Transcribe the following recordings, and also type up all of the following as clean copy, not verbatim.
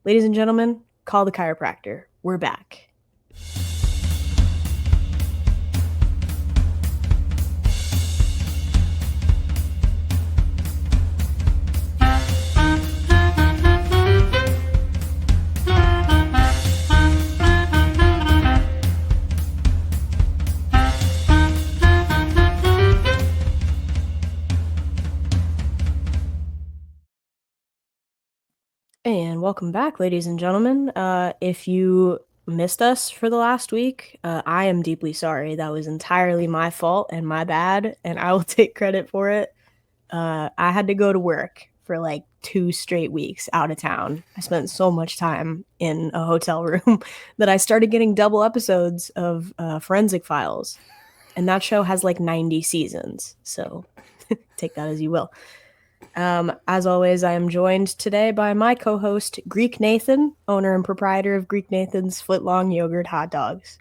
Ladies and gentlemen, call the chiropractor. We're back. And welcome back, ladies and gentlemen. If you missed us for the last week, I am deeply sorry. That was entirely my fault and my bad, and I will take credit for it. I had to go to work for like 2 straight weeks out of town. I spent so much time in a hotel room that I started getting double episodes of Forensic Files, and that show has like 90 seasons, so take that as you will. As always, I am joined today by my co-host, Greek Nathan, owner and proprietor of Greek Nathan's Footlong Yogurt Hot Dogs.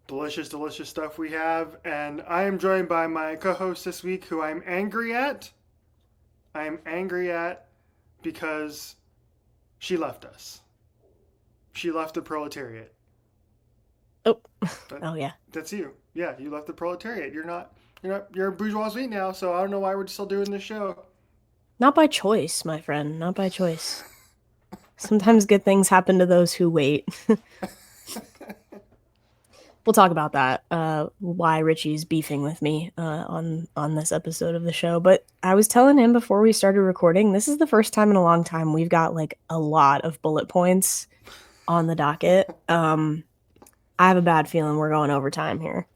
Delicious, delicious stuff we have. And I am joined by my co host this week, who I'm angry at. I am angry at because she left us. She left the proletariat. Oh, That, oh yeah. that's you. Yeah, you left the proletariat. You're a bourgeoisie now, so I don't know why we're still doing this show. Not by choice, my friend. Not by choice. Sometimes good things happen to those who wait. We'll talk about that. Why Richie's beefing with me on this episode of the show. But I was telling him before we started recording, this is the first time in a long time we've got like a lot of bullet points on the docket. I have a bad feeling we're going overtime here.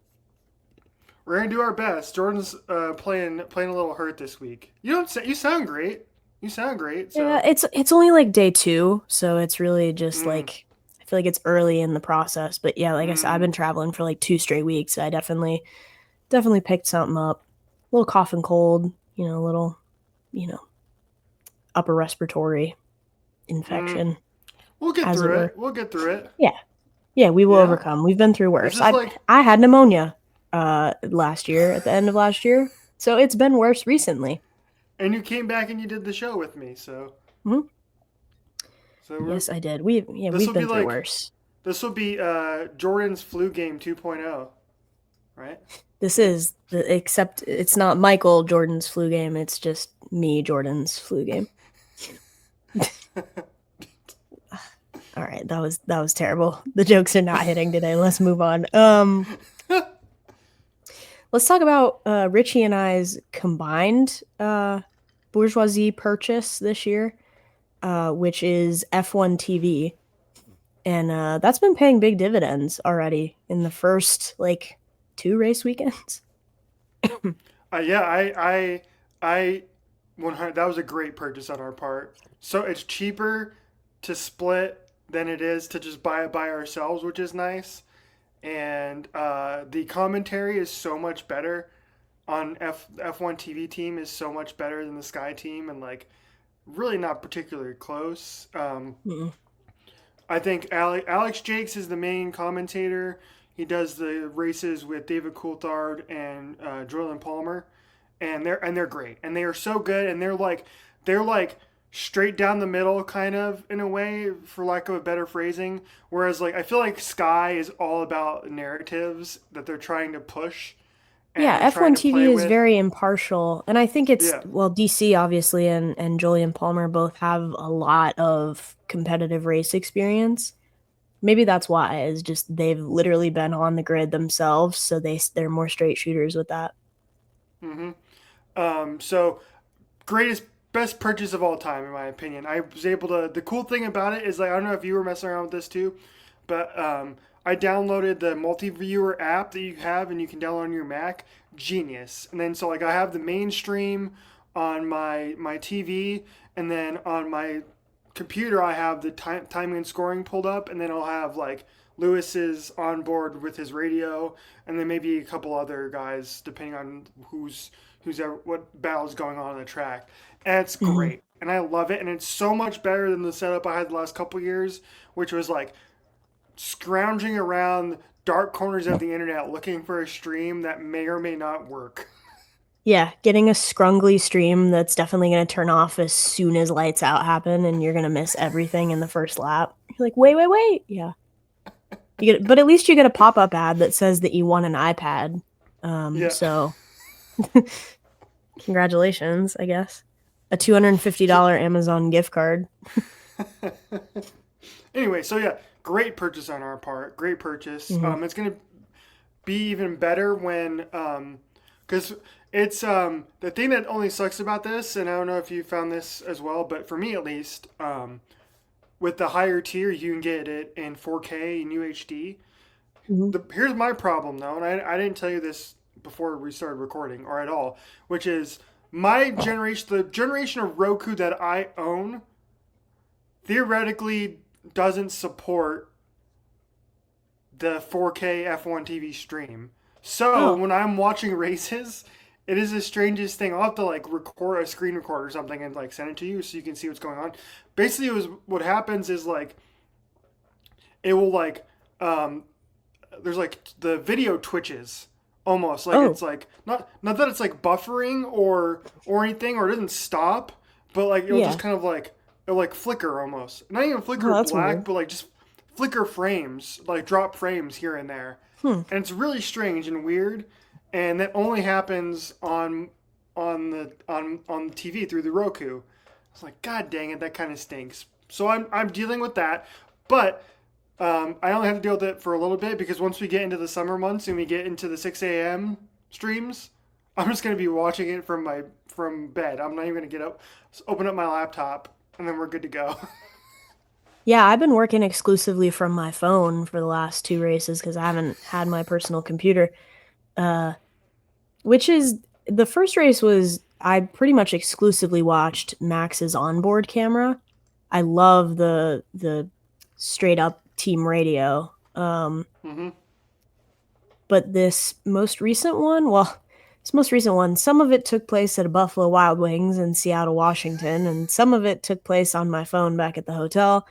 We're gonna do our best. Jordan's playing a little hurt this week. You sound great. You sound great. Yeah, So it's only like day 2, so it's really just mm, like I feel like it's early in the process. But yeah, like I said, I've mm, been traveling for like 2 straight weeks. I definitely picked something up. A little cough and cold, a little, you know, upper respiratory mm. infection, We'll get as it through were. it. We'll get through it. Yeah, yeah, we will Yeah. overcome. We've been through This worse. is I like I had pneumonia last year at the end of last year, so it's been worse recently. And you came back and you did the show with me, Hmm. so we're Yes, I did. this We've will be been through like worse. this will be Jordan's flu game 2.0, right? This is except it's not Michael Jordan's flu game. It's just me, Jordan's flu game. All right, that was terrible. The jokes are not hitting today. Let's move on. Let's talk about Richie and I's combined bourgeoisie purchase this year, which is F1 TV, and that's been paying big dividends already in the first like 2 race weekends. Yeah, I 100. That was a great purchase on our part. So it's cheaper to split than it is to just buy it by ourselves, which is nice. And the commentary is so much better on F1 TV team is so much better than the Sky team, and like really not particularly close. Mm-mm. I think Alex Jakes is the main commentator. He does the races with David Coulthard and Jordan Palmer, and they're great, and they are so good, and they're like straight down the middle, kind of in a way, for lack of a better phrasing. Whereas like I feel like Sky is all about narratives that they're trying to push Yeah, and they're trying F1 to play TV is with. very impartial. And I think it's, Yeah. well, DC obviously and Julian Palmer both have a lot of competitive race experience. Maybe that's why, is just they've literally been on the grid themselves, so they're more straight shooters with that. Mm-hmm. So greatest best purchase of all time in my opinion. I was able to. The cool thing about it is like I don't know if you were messing around with this too, but I downloaded the multi-viewer app that you have and you can download on your Mac. Genius. And then so like I have the mainstream on my TV, and then on my computer I have the timing and scoring pulled up, and then I'll have like Lewis's on board with his radio, and then maybe a couple other guys depending on who's ever, what battle's going on the track. And it's Mhm. great, and I love it, and it's so much better than the setup I had the last couple years, which was like scrounging around dark corners of the internet looking for a stream that may or may not work. Yeah, getting a scrungly stream that's definitely going to turn off as soon as lights out happen, and you're going to miss everything in the first lap. You're like, wait, wait, wait. Yeah. But at least you get a pop up ad that says that you won an iPad. Yeah. So congratulations, I guess. A So $250 Amazon gift card. anyway, so yeah, great purchase on our part. Great purchase. Hmm. It's gonna be even better when because it's the thing that only sucks about this, and I don't know if you found this as well, but for me at least, with the higher tier, you can get it in 4K and UHD. Hmm. Here's my problem though, and I didn't tell you this before we started recording or at all, which is my generation, the generation of Roku that I own, theoretically doesn't support the 4K F1 TV stream. So Oh, when I'm watching races, it is the strangest thing. I'll have to like record a screen record or something and like send it to you so you can see what's going on. Basically, it was what happens is like it will like um, there's like the video twitches almost like oh, it's like not that it's like buffering or anything or it doesn't stop, but like it'll just yeah. kind of like it'll like flicker almost. Not even Oh, flicker that's black, weird. but like just flicker frames, like drop frames here and there. Hmm. And it's really strange and weird, and that only happens on the TV through the Roku. It's like god dang it, that kind of stinks. So I'm dealing with that, but I only have to deal with it for a little bit because once we get into the summer months and we get into the 6 a.m. streams, I'm just gonna be watching it from bed. I'm not even gonna get up, just open up my laptop, and then we're good to go. Yeah, I've been working exclusively from my phone for the last two races because I haven't had my personal computer. Uh, which is the first race was I pretty much exclusively watched Max's onboard camera. I love the straight up team radio. Mm-hmm. But this most recent one, some of it took place at a Buffalo Wild Wings in Seattle, Washington, and some of it took place on my phone back at the hotel.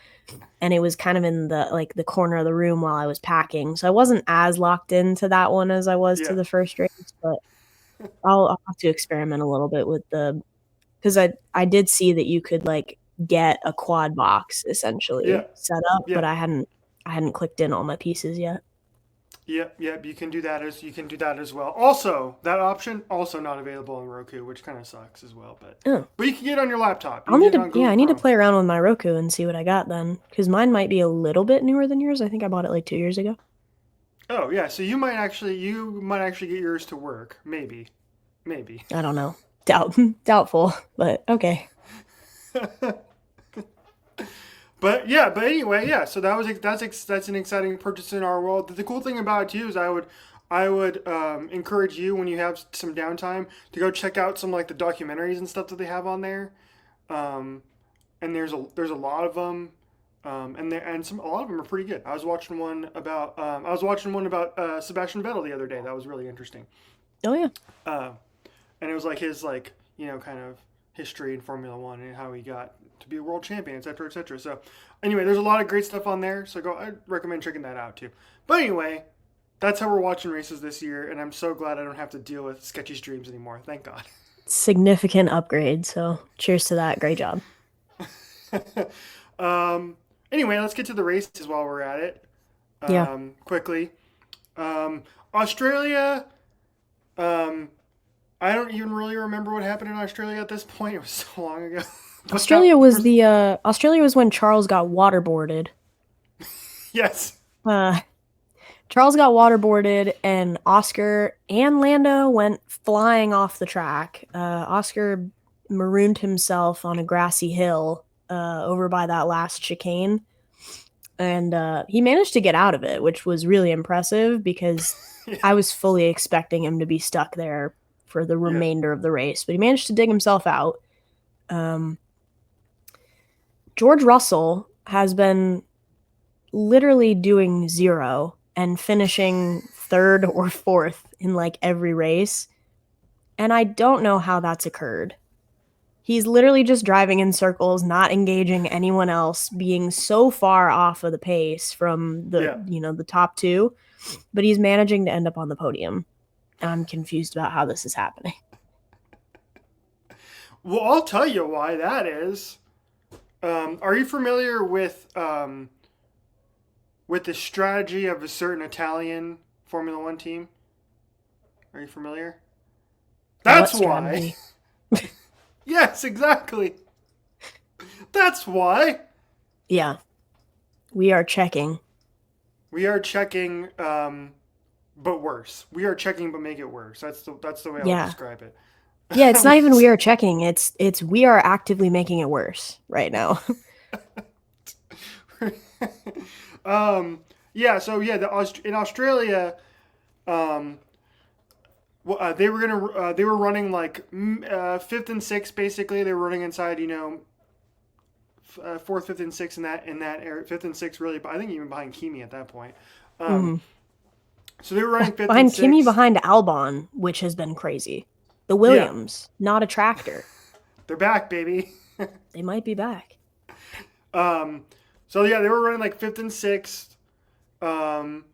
And it was kind of in the corner of the room while I was packing. So I wasn't as locked into that one as I was to Yeah. the first race, but I'll have to experiment a little bit with the because I did see that you could like get a quad box Yeah. essentially set up, but Yeah. I hadn't clicked in all my pieces yet. Yep, yep, you can do that as well. Also, that option also not available on Roku, which kind of sucks as well. Oh, But you can get it on your laptop. You I'll can need get it to on yeah, Google I need to Chrome. play around with my Roku and see what I got then because mine might be a little bit newer than yours. I think I bought it like 2 years ago. Oh yeah, so you might actually get yours to work. Maybe, maybe. I don't know. Doubtful, but okay. But yeah, but anyway, yeah. So that's an exciting purchase in our world. The cool thing about it too is I would encourage you when you have some downtime to go check out some like the documentaries and stuff that they have on there. Um, and there's a lot of them, and a lot of them are pretty good. I was watching one about Sebastian Vettel the other day. That was really interesting. Oh yeah. Uh, and it was like his like kind of history in Formula One and how he got to be a world champion, etc., etc. So anyway, there's a lot of great stuff on there. So I recommend checking that out too. But anyway, that's how we're watching races this year, and I'm so glad I don't have to deal with sketchy streams anymore. Thank God. Significant upgrade. So cheers to that. Great job. um, anyway, let's get to the races while we're at it. Yeah. Quickly, um, Australia. Um, I don't even really remember what happened in Australia at this point. It was so long ago. But Australia was when Charles got waterboarded. yes, Uh Charles got waterboarded, and Oscar and Lando went flying off the track. Oscar marooned himself on a grassy hill over by that last chicane, and he managed to get out of it, which was really impressive because yeah, I was fully expecting him to be stuck there for the yeah, remainder of the race. But he managed to dig himself out. Um, George Russell has been literally doing zero and finishing third or fourth in like every race. And I don't know how that's occurred. He's literally just driving in circles, not engaging anyone else, being so far off of the pace from yeah. the top two, but he's managing to end up on the podium. I'm confused about how this is happening. Well, I'll tell you why that is. Are you familiar with the strategy of a certain Italian Formula One team? Are you familiar? What That's why. strategy? Yes, exactly. That's why. Yeah, we are checking. We are checking, but worse. We are checking, but make it worse. That's the way I'll Yeah. describe it. Yeah, it's not even we are checking. It's we are actively making it worse right now. um, yeah. So yeah, in Australia, um, they were running like fifth and sixth basically. They were running inside, fourth, fifth, and sixth in that area. Fifth and sixth really, but I think even behind Kimi at that point. Um, Mhm. so they were running fifth and Behind Kimmy, sixth. behind Albon, which has been crazy. The Yeah, Williams, not a tractor. they're back, baby. They might be back. Um, so yeah, they were running like fifth and sixth, um,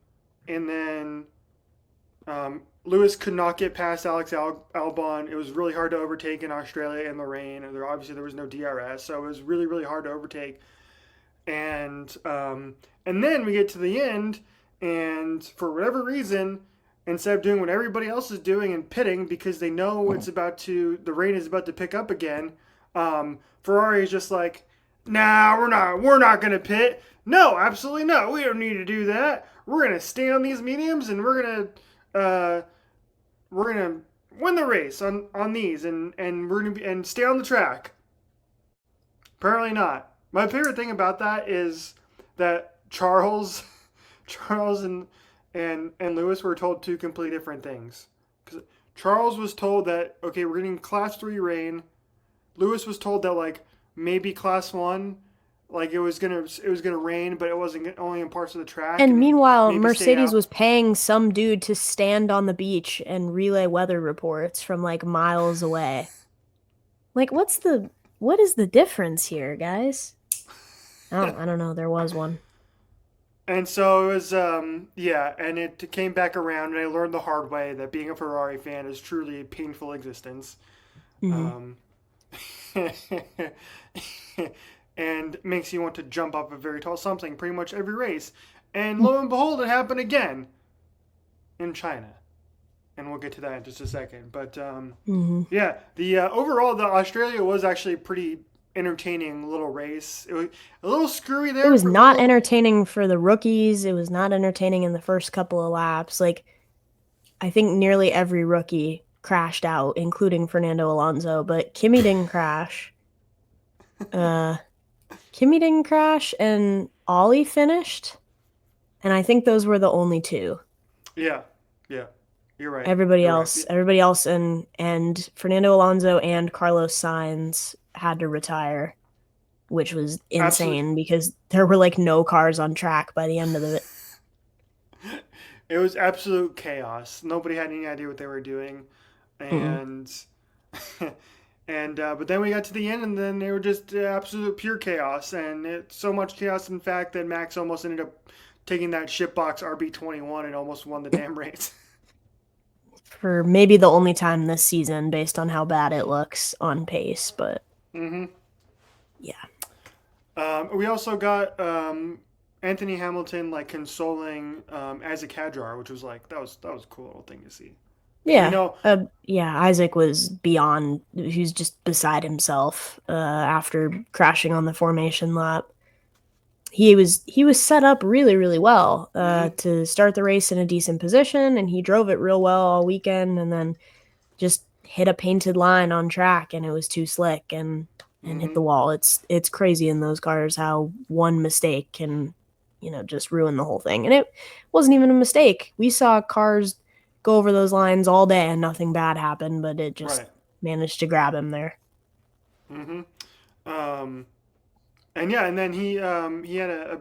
and then Lewis could not get past Albon. It was really hard to overtake in Australia in the rain. And there was no DRS, so it was really really hard to overtake. And then we get to the end, and for whatever reason, instead of doing what everybody else is doing and pitting because they know the rain is about to pick up again, Ferrari is just like, nah, we're not gonna pit. No, absolutely not. We don't need to do that. We're gonna stay on these mediums, and uh, we're gonna win the race on these, and we're gonna and stay on the track. Apparently not. My favorite thing about that is that Charles and Lewis were told two completely different things. Because Charles was told that okay, we're getting class 3 rain. Lewis was told that like maybe class 1, like it was gonna rain, but it wasn't only in parts of the track, And and meanwhile, maybe stay Mercedes out. was paying some dude to stand on the beach and relay weather reports from like miles away. Like, what is the difference here, guys? I don't know. There was one. And so it was, yeah, and it came back around, and I learned the hard way that being a Ferrari fan is truly a painful existence. Hmm. Um, and makes you want to jump off a very tall something pretty much every race. And lo and behold, it happened again in China. And we'll get to that in just a second. But Hmm. yeah, the overall, the Australia was actually a pretty entertaining little race. It was a little screwy It there was for a not little. entertaining for the rookies. It was not entertaining in the first couple of laps. Like, I think nearly every rookie crashed out, including Fernando Alonso, but Kimmy didn't crash. Uh, Kimmy didn't crash, and Ollie finished. And I think those were the only two. Yeah, yeah, you're right. Everybody You're right. else, everybody else, and Fernando Alonso and Carlos Sainz had to retire, which was Absolutely. insane because there were like no cars on track by the end of it. It was absolute chaos. Nobody had any idea what they were doing, Mm. and but then we got to the end, and then they were just absolute pure chaos, and it's so much chaos, in fact, that Max almost ended up taking that shitbox RB21 and almost won the damn race. For maybe the only time this season, based on how bad it looks on pace, but hmm yeah, We also got Anthony Hamilton like consoling Isaac Hadjar, which was like that was a cool little thing to see because we yeah, know. yeah. Isaac was beyond. He was just beside himself after crashing on the formation lap. He was set up really really well hmm to start the race in a decent position, and he drove it real well all weekend, and then just hit a painted line on track, and it was too slick and hit hmm the wall. It's crazy in those cars how one mistake can just ruin the whole thing, and it wasn't even a mistake. We saw cars go over those lines all day and nothing bad happened, but it just Right. managed to grab him there. hmm Um, and yeah, and then he had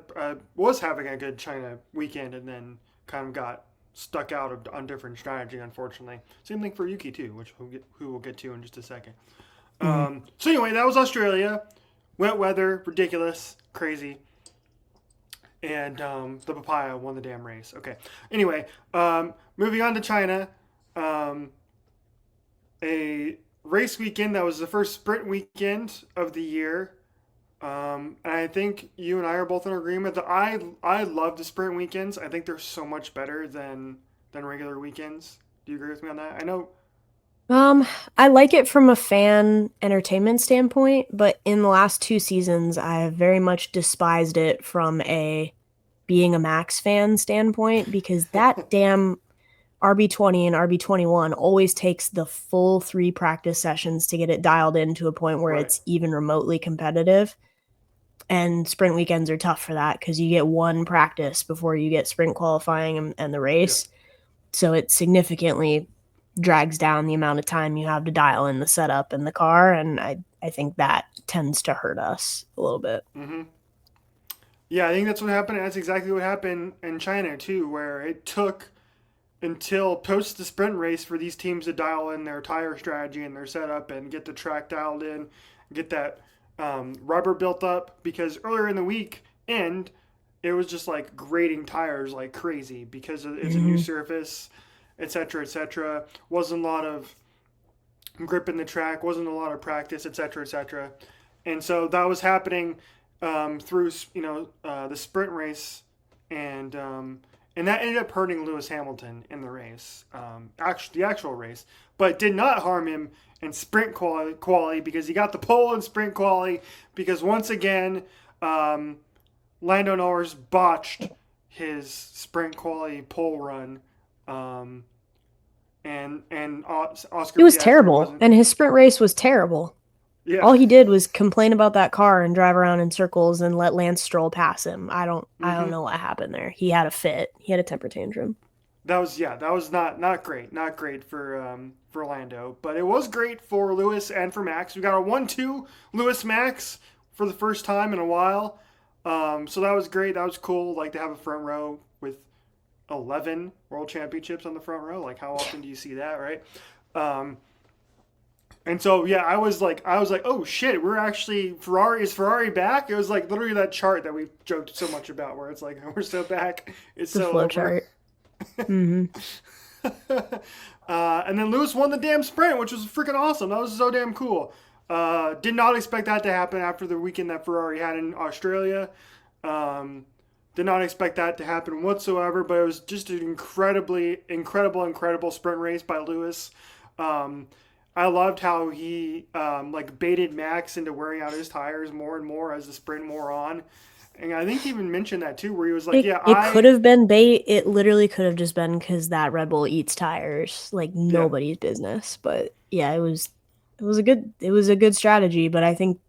was having a good China weekend, and then kind of got stuck out on different strategy. Unfortunately, same thing for Yuki too, which we'll get to in just a second. Mhm. So anyway, that was Australia. Wet weather, ridiculous, crazy, and the papaya won the damn race. Okay. Anyway, moving on to China. Um, a race weekend. That was the first sprint weekend of the year. And I think you and I are both in agreement that I love the sprint weekends. I think they're so much better than regular weekends. Do you agree with me on that? I know. Um, I like it from a fan entertainment standpoint, but in the last 2 seasons, I have very much despised it from a being a Max fan standpoint because that damn RB20 and RB21 always takes the full 3 practice sessions to get it dialed in to a point where Right. it's even remotely competitive. And sprint weekends are tough for that because you get one practice before you get sprint qualifying and the Yeah. race. So it significantly drags down the amount of time you have to dial in the setup in the car. And I think that tends to hurt us a little bit. Mm-hmm. Yeah, I think that's what happened. That's exactly what happened in China too, where it took until post the sprint race for these teams to dial in their tire strategy and their setup and get the track dialed in, get that rubber built up. Because earlier in the week end, it was just like grading tires like crazy because it's a new Mm-hmm. surface, etc., etc. Wasn't a lot of grip in the track, wasn't a lot of practice, etc., etc. And so that was happening through the sprint race, and and that ended up hurting Lewis Hamilton in the race, the actual race, but did not harm him in sprint quality because he got the pole in sprint quality because once again Lando Norris botched his sprint quality pole run. Um, and Oscar It was Piastri terrible. wasn't. And his sprint race was terrible. Yeah. All he did was complain about that car and drive around in circles and let Lance Stroll pass him. I don't Hmm. know what happened there. He had a fit. He had a temper tantrum. That was not great. Not great for Lando, but it was great for Lewis and for Max. We got a 1-2 Lewis Max for the first time in a while. So that was great. That was cool. Like to have a front row with 11 world championships on the front row. Like how often do you see that, right? Um, And so yeah, I was like, oh shit, we're actually Ferrari is Ferrari back? It was like literally that chart that we've joked so much about, where it's like we're so back, it's The so flow over. chart. Hmm. And then Lewis won the damn sprint, which was freaking awesome. That was so damn cool. Did not expect that to happen after the weekend that Ferrari had in Australia. Um, did not expect that to happen whatsoever, but it was just an incredible sprint race by Lewis. Um, I loved how he like baited Max into wearing out his tires more and more as the sprint wore on. And I think he even mentioned that too, where he was like, It "Yeah, it could have been bait. It literally could have just been because that Red Bull eats tires like yeah, nobody's business. But yeah, it was a good strategy. But I think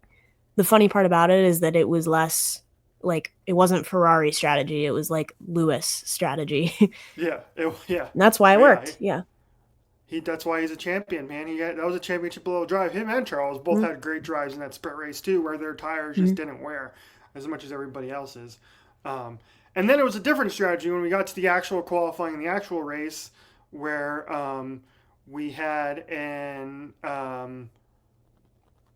the funny part about it is that it was less like it wasn't Ferrari strategy. It was like Lewis strategy. And yeah, that's why it yeah." worked. Yeah. He That's why he's a champion, man. That was a championship level drive. Him and Charles both Mm-hmm. had great drives in that sprint race too, where their tires just didn't wear as much as everybody else's. Um, and then it was a different strategy when we got to the actual qualifying and the actual race, where we had an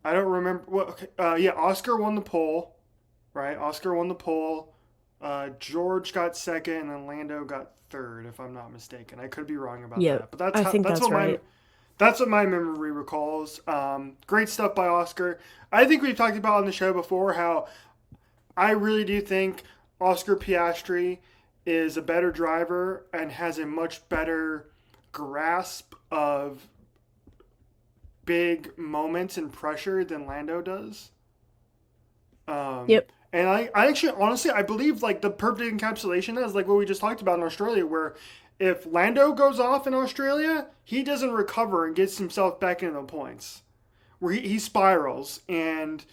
I don't remember what. Okay, yeah, Oscar won the pole, right? Oscar won the pole. George got second, and then Lando got third, if I'm not mistaken. I could be wrong about Yeah, that, but I think that's right. that's what my memory recalls. Great stuff by Oscar. I think we've talked about on the show before how I really do think Oscar Piastri is a better driver and has a much better grasp of big moments and pressure than Lando does. Um, Yep. and I actually honestly I believe like the perfect encapsulation is like what we just talked about in Australia, where if Lando goes off in Australia, he doesn't recover and gets himself back into the points. Where he spirals and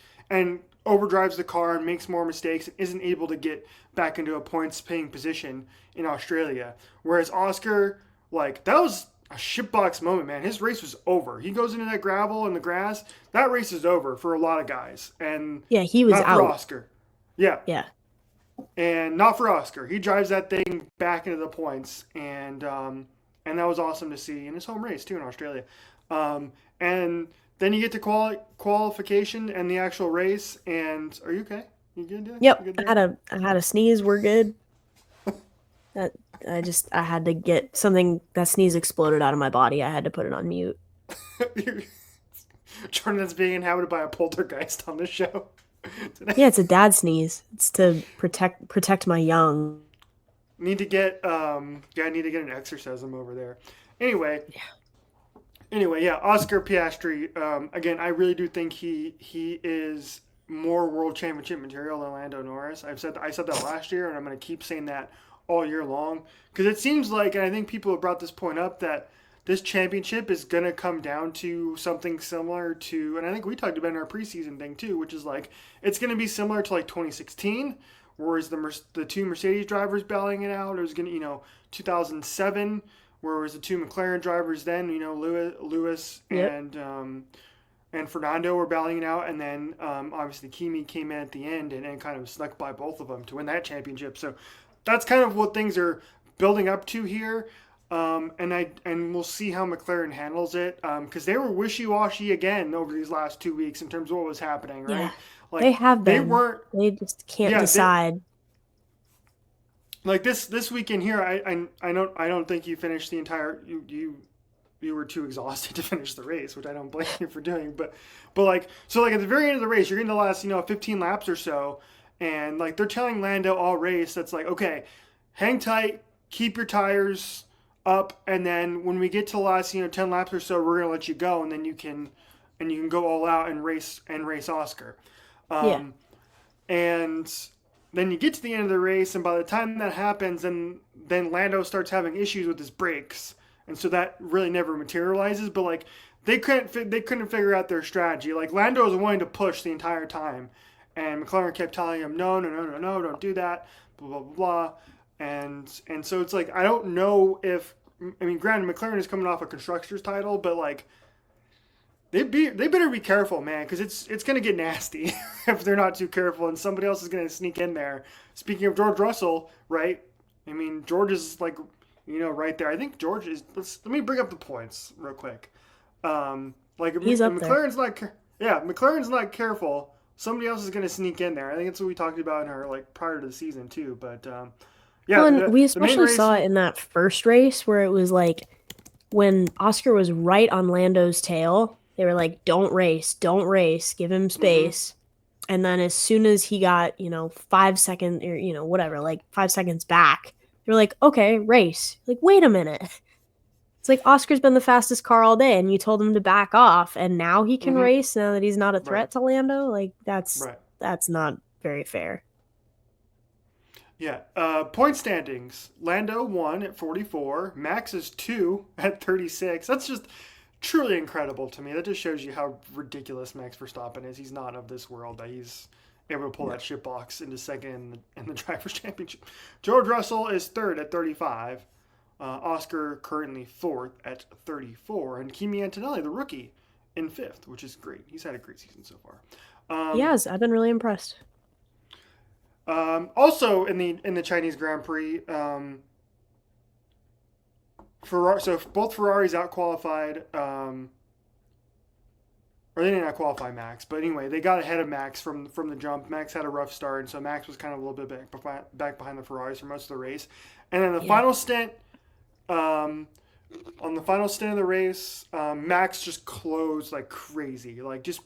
overdrives the car and makes more mistakes and isn't able to get back into a points paying position in Australia. Whereas Oscar, like that was a shitbox moment, man. His race was over. He goes into that gravel and the grass. That race is over for a lot of guys, and Yeah, he was not for out. Oscar. Yeah, Yeah. and not for Oscar. He drives that thing back into the points, and that was awesome to see in his home race too in Australia. And then you get to qualification and the actual race. And are you okay? You good? There? You Yep. good I there? had a sneeze. We're good. That I had to get something that sneeze exploded out of my body. I had to put it on mute. Jordan that's being inhabited by a poltergeist on the show today. Yeah, it's a dad sneeze. It's to protect my young. Need to get yeah, I need to get an exorcism over there. Anyway, yeah, Oscar Piastri. Again, I really do think he is more world championship material than Lando Norris. I said that last year, and I'm going to keep saying that all year long because it seems like, and I think people have brought this point up that this championship is going to come down to something similar to, and I think we talked about in our preseason thing too, which is like it's going to be similar to like 2016, whereas the two Mercedes drivers battling it out. It was going to 2007 where it was the two McLaren drivers then, Lewis Yep. and Fernando were battling it out, and then obviously Kimi came in at the end and kind of snuck by both of them to win that championship. So that's kind of what things are building up to here, and we'll see how McLaren handles it because they were wishy washy again over these last 2 weeks in terms of what was happening, Yeah, right? they Like have they been. weren't, They just can't yeah, decide. like this weekend here. I don't think you finished the entire you were too exhausted to finish the race, which I don't blame you for doing. But like so like at the very end of the race, you're getting the last 15 laps or so, and like they're telling Lando all race that's like okay, hang tight, keep your tires up, and then when we get to the last 10 laps or so, we're gonna let you go, and then you can go all out and race Oscar. Yeah. Um, and then you get to the end of the race, and by the time that happens, then Lando starts having issues with his brakes, and so that really never materializes. But like they couldn't figure out their strategy. Like Lando was wanting to push the entire time, and McLaren kept telling him, no, no, no, no, no, don't do that, blah blah blah, and so it's like I don't know if I mean, granted, McLaren is coming off a constructors title, but like they better be careful, man, because it's gonna get nasty if they're not too careful, and somebody else is gonna sneak in there. Speaking of George Russell, right? I mean, George is like, right there. I think George is. Let me bring up the points real quick. Like if He's up there. McLaren's not, yeah, McLaren's not careful. Somebody else is gonna sneak in there. I think that's what we talked about in our like prior to the season too. But yeah, Well, and we the main especially race. saw it in that first race where it was like when Oscar was right on Lando's tail, they were like, don't race, give him Mm-hmm. space. And then as soon as he got, 5 seconds or, whatever, like 5 seconds back, they were like, okay, race. Like, wait a minute. It's like Oscar's been the fastest car all day and you told him to back off and now he can Mm-hmm. race now that he's not a Right. threat to Lando. Like Right. that's not very fair. Yeah. Point standings. Lando won at 44. Max is 2 at 36. That's just truly incredible to me. That just shows you how ridiculous Max Verstappen is. He's not of this world that he's able to pull No. that shit box into second in the Drivers' Championship. George Russell is third at 35. Oscar currently fourth at 34. And Kimi Antonelli, the rookie, in fifth, which is great. He's had a great season so far. He has. I've been really impressed. Also in the Chinese Grand Prix, so both Ferraris out qualified, or they didn't out qualify Max, but anyway, they got ahead of Max from the jump. Max had a rough start, and so Max was kind of a little bit back behind the Ferraris for most of the race. And then the Yeah. final stint, um, on the final stint of the race, Max just closed like crazy, like just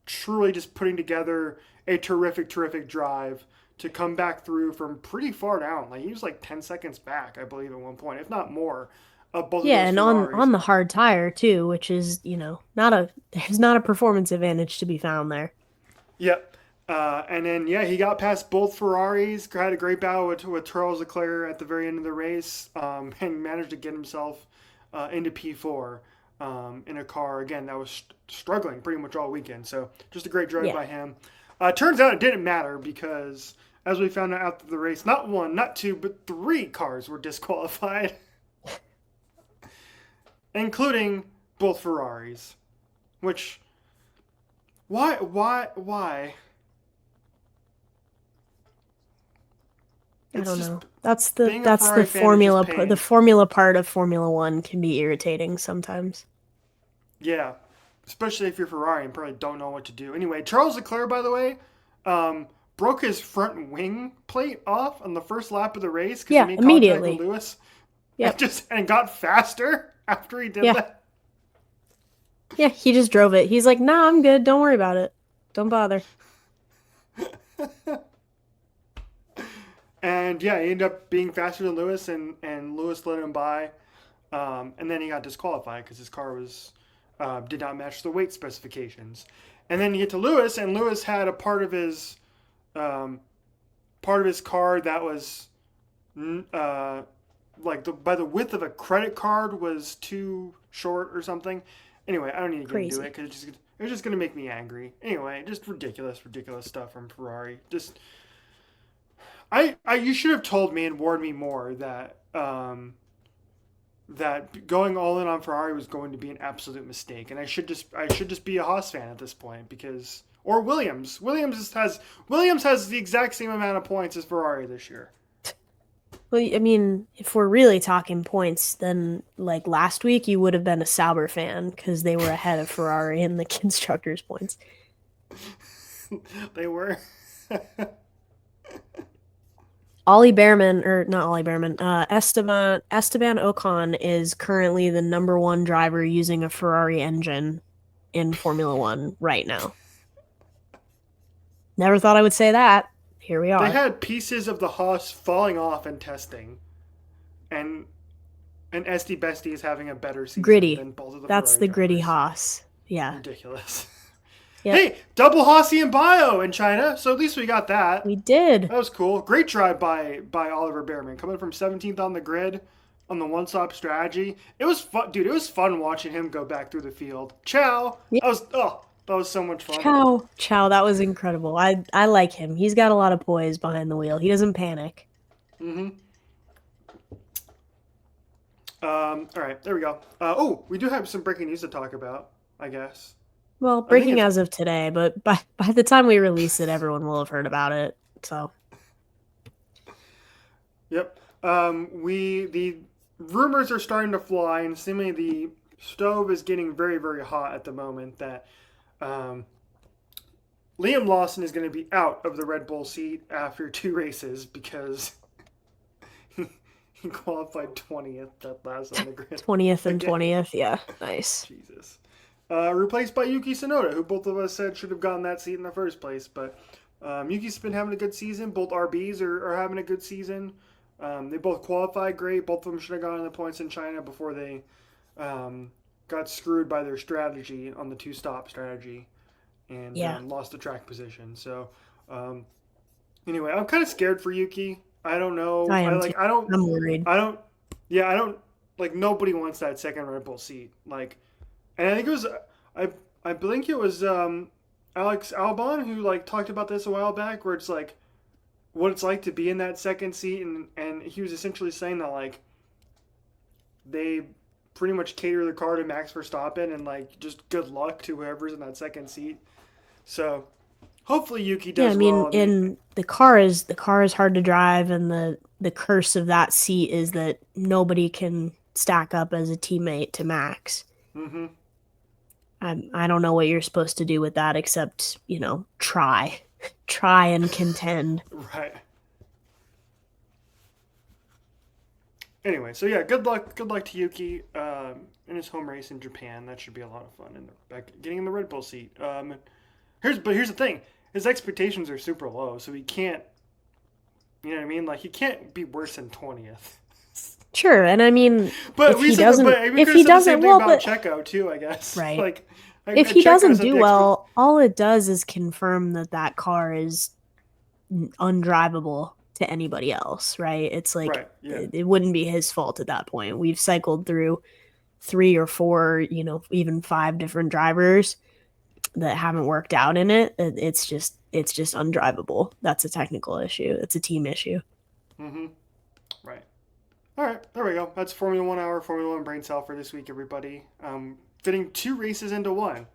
truly just putting together a terrific drive to come back through from pretty far down. Like he was like 10 seconds back, I believe, at one point, if not more, of both of Yeah, those and on Ferraris. the hard tire too, which is, not a there's not a performance advantage to be found there. Yep. And then yeah, he got past both Ferraris. Had a great battle with Charles Leclerc at the very end of the race, and managed to get himself into P4 in a car again that was struggling pretty much all weekend. So just a great drive Yeah. by him. Turns out it didn't matter because as we found out after the race, not one, not two, but three cars were disqualified, including both Ferraris. Which why? I It's don't just know. That's the being a that's the Ferrari fan is just the pain. formula part of Formula 1 can be irritating sometimes. Yeah, especially if you're Ferrari and probably don't know what to do. Anyway, Charles Leclerc, by the way, broke his front wing plate off on the first lap of the race because he Yeah, made contact with immediately. Lewis, and Yep. just got faster after he did Yeah. that. Yeah, he just drove it. He's like, nah, I'm good. Don't worry about it. Don't bother. And yeah, he ended up being faster than Lewis, and Lewis let him by. And then he got disqualified because his car was did not match the weight specifications. And then you get to Lewis, and Lewis had a um, part of his car that was uh, like by the width of a credit card was too short or something. Anyway, I don't need to get into it Crazy. because it's just gonna make me angry. Anyway, just ridiculous stuff from Ferrari. Just I you should have told me and warned me more that that going all in on Ferrari was going to be an absolute mistake, and I should just be a Haas fan at this point because or Williams. Williams has the exact same amount of points as Ferrari this year. Well, I mean, if we're really talking points, then like last week you would have been a Sauber fan because they were ahead of Ferrari in the constructors' points. They were. Ollie Behrman, or not Ollie Behrman, Esteban Ocon is currently the number one driver using a Ferrari engine in Formula One right now. Never thought I would say that. Here we They are. had pieces of the Haas falling off in testing, and Esty Bestie is having a better season Gritty. than both of the That's Ferrari the gritty drivers. Haas. Yeah. Ridiculous. Yep. Hey, double Hossie and Bio in China, so at least we got that. We did. That was cool. Great drive by Oliver Behrman coming from 17th on the grid on the one-stop strategy. It was fun, dude. It was fun watching him go back through the field. Ciao. That was so much fun. Chow. Chow. That was incredible. I like him. He's got a lot of poise behind the wheel. He doesn't panic. Mm-hmm. All right, there we go. We do have some breaking news to talk about, I guess. Well, I think breaking it's as of today, but by the time we release it, everyone will have heard about it. So, Yep. We the rumors are starting to fly, and seemingly the stove is getting very, very hot at the moment. That um, Liam Lawson is going to be out of the Red Bull seat after two races because he qualified 20th that last on the grid 20th and again. 20th. Yeah, nice. Jesus. Replaced by Yuki Tsunoda, who both of us said should have gotten that seat in the first place. But Yuki's been having a good season. Both RBs are having a good season. They both qualified great. Both of them should have gotten the points in China before they got screwed by their strategy on the two-stop strategy and Yeah, lost the track position. So um, anyway, I'm kind of scared for Yuki. I don't know. I am too. I'm worried. I don't. Yeah, I don't. Like nobody wants that second Red Bull seat. Like, and I think it was. I I think it was Alex Albon who like talked about this a while back, where it's like what it's like to be in that second seat, and he was essentially saying that like they pretty much cater the car to Max Verstappen, and like just good luck to whoever's in that second seat. So hopefully Yuki Yeah, I does mean, well. And in the car is hard to drive, and the curse of that seat is that nobody can stack up as a teammate to Max. mm-hmm, I don't know what you're supposed to do with that except, try. Try and contend. right. Anyway, so yeah, good luck to Yuki in his home race in Japan. That should be a lot of fun. And getting in the Red Bull seat. Here's the thing: his expectations are super low, so he can't. You know what I mean? Like he can't be worse than 20th. Sure, and I mean, But if he doesn't, we if could have he said the same doesn't, thing well, about but Checo too. I guess right. like If he Checo's doesn't at do the well, all it does is confirm that car is undrivable to anybody else, right? It's like right. Yeah. it wouldn't be his fault at that point. We've cycled through three or four, even five different drivers that haven't worked out in it. It's just undrivable. That's a technical issue. It's a team issue. Mm-hmm. Right. All right, there we go. That's Formula One Hour, Formula One Brain Cell for this week, everybody. Fitting two races into one,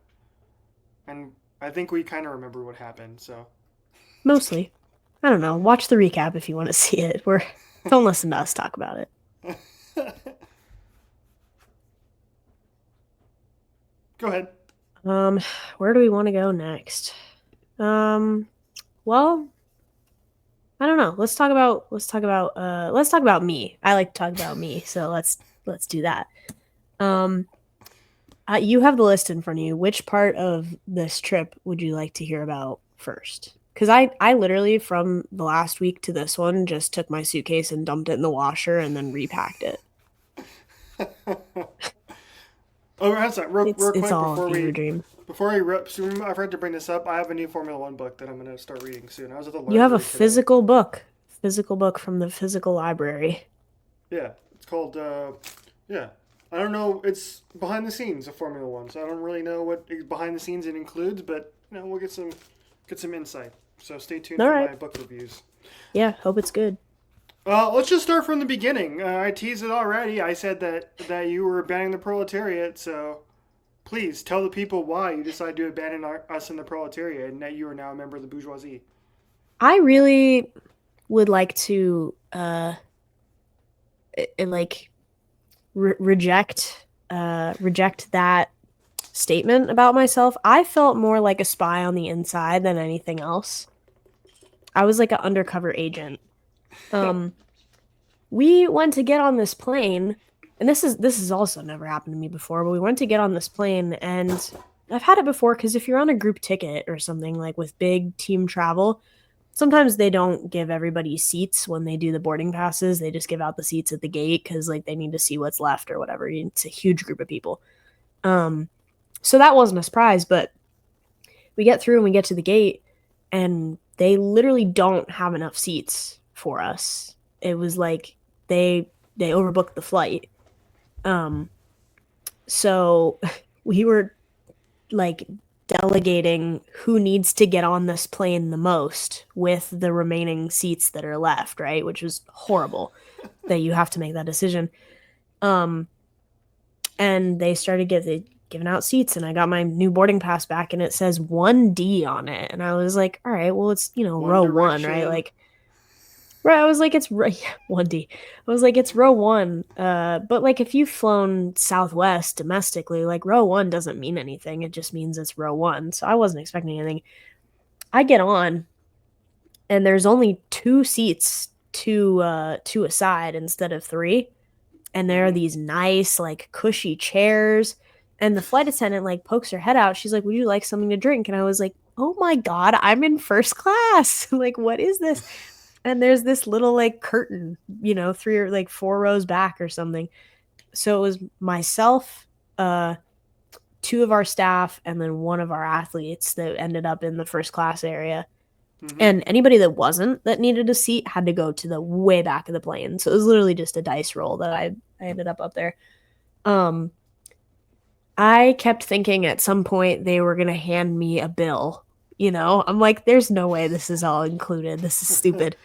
and I think we kind of remember what happened. So Mostly. I don't know. Watch the recap if you want to see it. Don't listen to us talk about it. go ahead. Where do we want to go next? Well, I don't know. Let's talk about me. I like to talk about me, so let's do that. Um, You have the list in front of you. Which part of this trip would you like to hear about first? Because I literally, from the last week to this one, just took my suitcase and dumped it in the washer and then repacked it. Oh, I'm sorry. Real It's quick all a fever dream. soon, I forgot to bring this up. I have a new Formula One book that I'm gonna start reading soon. I was at the You have a library today. physical book from the physical library. Yeah, it's called. Yeah, I don't know. It's behind the scenes of Formula One, so I don't really know what behind the scenes it includes, but we'll get some insight. So stay tuned All for right. my book reviews. Yeah, hope it's good. Let's just start from the beginning. I teased it already. I said that you were banning the proletariat, so please tell the people why you decided to abandon us in the proletariat and that you are now a member of the bourgeoisie. I really would like to like reject that statement about myself. I felt more like a spy on the inside than anything else. I was like an undercover agent. Um, we went to get on this plane, and this has also never happened to me before, but we went to get on this plane, and I've had it before because if you're on a group ticket or something like with big team travel, sometimes they don't give everybody seats when they do the boarding passes. They just give out the seats at the gate because like they need to see what's left or whatever. It's a huge group of people. Um, so that wasn't a surprise, but we get through and we get to the gate, and they literally don't have enough seats for us. It was like they overbooked the flight. Um, so we were like delegating who needs to get on this plane the most with the remaining seats that are left, right? Which was horrible that you have to make that decision. Um, and they started giving out seats, and I got my new boarding pass back, and it says 1D on it, and I was like, all right, well, it's One row one, right? Direction. Like, right? I was like, it's yeah, 1D. I was like, it's row one. But like, if you've flown Southwest domestically, like row one doesn't mean anything. It just means it's row one. So I wasn't expecting anything. I get on, and there's only two seats to a side instead of three, and there are Mm-hmm. these nice like cushy chairs, and the flight attendant like pokes her head out. She's like, would you like something to drink? And I was like, oh my god, I'm in first class. Like, what is this? And there's this little like curtain, three or like four rows back or something. So it was myself, two of our staff, and then one of our athletes that ended up in the first class area. Mm-hmm. And anybody that needed a seat had to go to the way back of the plane. So it was literally just a dice roll that I ended up there. Um, I kept thinking at some point they were gonna hand me a bill. I'm like, there's no way this is all included. This is stupid.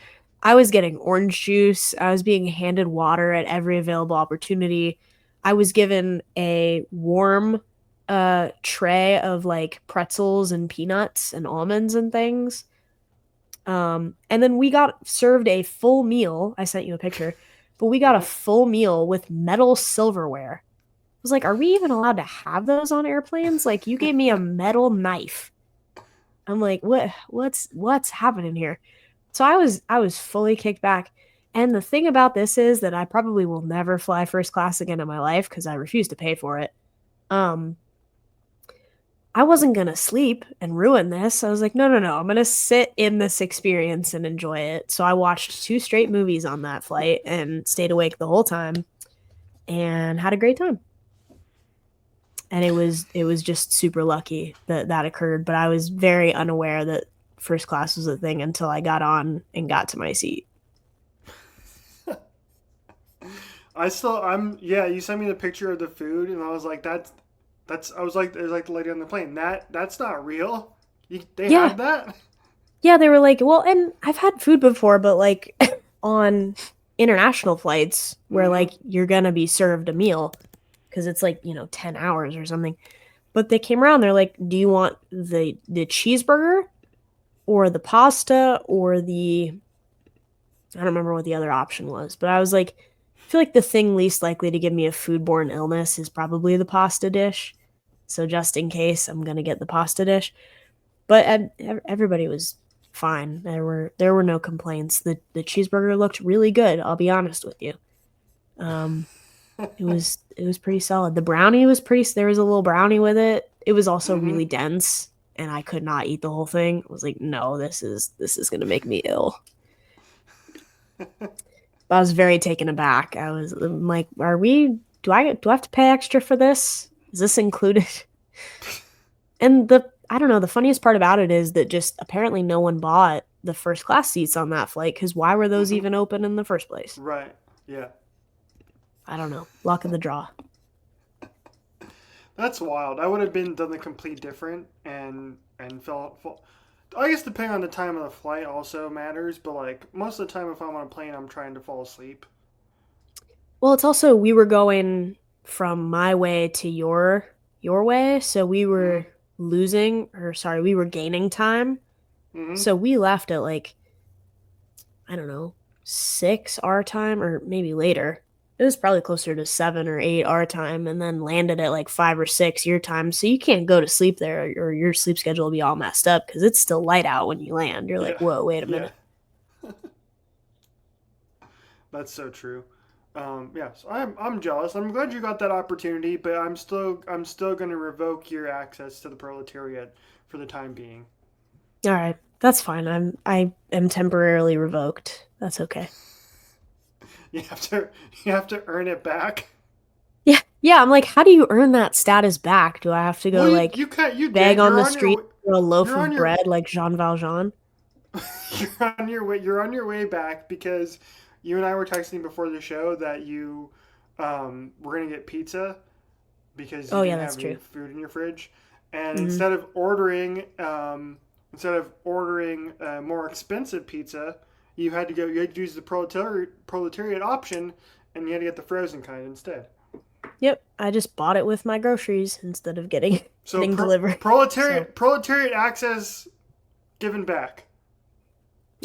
I was getting orange juice. I was being handed water at every available opportunity. I was given a warm tray of like pretzels and peanuts and almonds and things. And then we got served a full meal. I sent you a picture, but we got a Mm-hmm. full meal with metal silverware. I was like, are we even allowed to have those on airplanes? Like, you gave me a metal knife. I'm like, what's happening here? So I was fully kicked back. And the thing about this is that I probably will never fly first class again in my life because I refuse to pay for it. Um, I wasn't gonna sleep and ruin this. I was like, no, no, no. I'm gonna sit in this experience and enjoy it. So I watched two straight movies on that flight and stayed awake the whole time and had a great time. And it was just super lucky that that occurred. But I was very unaware that first class was a thing until I got on and got to my seat. Yeah. You sent me the picture of the food, and I was like, that's. I was like, there's like the lady on the plane. That's not real. They Yeah, have that. yeah. They were like, well, and I've had food before, but like on international flights where Mm-hmm. like you're gonna be served a meal because it's like 10 hours or something. But they came around. They're like, do you want the cheeseburger or the pasta or the I don't remember what the other option was, but I was like, I feel like the thing least likely to give me a foodborne illness is probably the pasta dish. So just in case, I'm gonna get the pasta dish. But everybody was fine. There were no complaints. The cheeseburger looked really good. I'll be honest with you. Um, It was pretty solid. The brownie was pretty. There was a little brownie with it. It was also Mm-hmm. really dense, and I could not eat the whole thing. I was like, no, this is gonna make me ill. But I was very taken aback. I was like, are we? Do I have to pay extra for this? Is this included? And the I don't know. The funniest part about it is that just apparently no one bought the first class seats on that flight because why were those Mm-hmm. even open in the first place? Right. Yeah. I don't know. Luck of the draw. That's wild. I would have been done the complete different and felt. I guess depending on the time of the flight also matters, but like most of the time, if I'm on a plane, I'm trying to fall asleep. Well, it's also we were going from my way to your way, so we Mm-hmm. were losing or sorry, we were gaining time. Mm-hmm. So we left at like I don't know, 6 our time or maybe later. It was probably closer to 7 or 8 our time and then landed at like 5 or 6 your time. So you can't go to sleep there or your sleep schedule will be all messed up because it's still light out when you land. You're like, Yeah. whoa, wait a Yeah. minute. That's so true. Yes, I'm jealous. I'm glad you got that opportunity, but I'm still going to revoke your access to the proletariat for the time being. All right. That's fine. I am temporarily revoked. That's okay. You have to you have to earn it back. Yeah. Yeah, I'm like, how do you earn that status back? Do I have to Well, go you like you can't you beg did. on You're the on street your for a loaf you're on of your bread like Jean Valjean? you're on your way back because you and I were texting before the show that you were gonna get pizza because you Oh yeah, didn't that's have any true. food in your fridge, and Hmm. instead of ordering more expensive pizza, you had to use the proletariat option, and you had to get the frozen kind instead. Yep, I just bought it with my groceries instead of getting So getting delivered. So, proletariat access given back.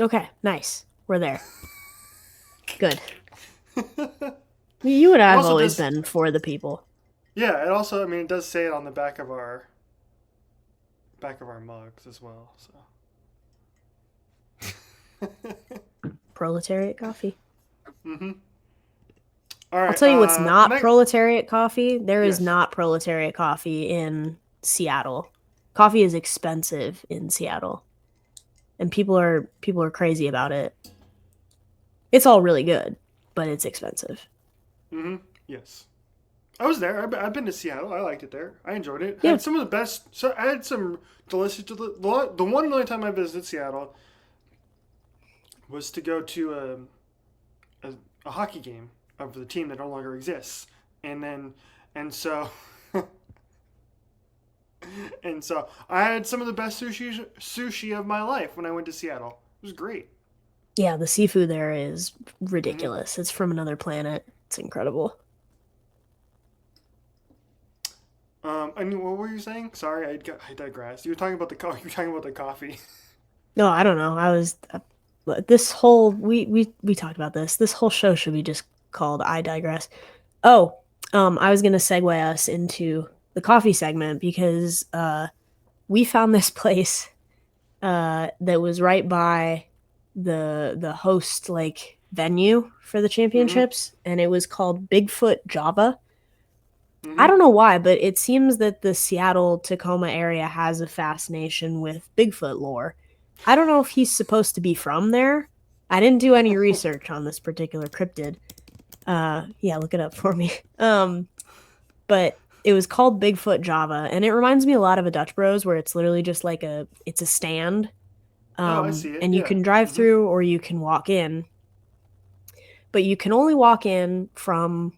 okay, nice. We're there. Good. You and I It have also always does, been for the people. yeah. I mean, it does say it on the back of our mugs as well. So, Proletariat coffee. mm-hmm. All I'll right. tell you what's not Next, proletariat coffee. There is yes. not proletariat coffee in Seattle. Coffee is expensive in Seattle, and people are crazy about it. It's all really good, but it's expensive. Mm-hmm. Yes. I was there. I've been to Seattle. I liked it there. I enjoyed it. Yeah. Had some of the best. So I had some delicious. The one and only time I visited Seattle was to go to a, a hockey game of the team that no longer exists, and then and so and so I had some of the best sushi of my life when I went to Seattle. It was great. Yeah, the seafood there is Mm-hmm. ridiculous. It's from another planet. It's incredible. And what were you saying? Sorry, I digressed. You were talking about you were talking about the coffee. No, I don't know. I was this whole we talked about this. This whole show should be just called I digress. Oh, I was gonna segue us into the coffee segment because we found this place that was right by the host like venue for the Mm-hmm. championships, and it was called Bigfoot Java. I Mm-hmm. don't know why, but it seems that the Seattle Tacoma area has a fascination with Bigfoot lore. I don't know if he's supposed to be from there. I didn't do any research on this particular cryptid. Yeah, look it up for me. But it was called Bigfoot Java, and it reminds me a lot of a Dutch Bros, where it's literally just like it's a stand, Oh, I see it. and you Yeah. can drive Mm-hmm. through or you can walk in, but you can only walk in from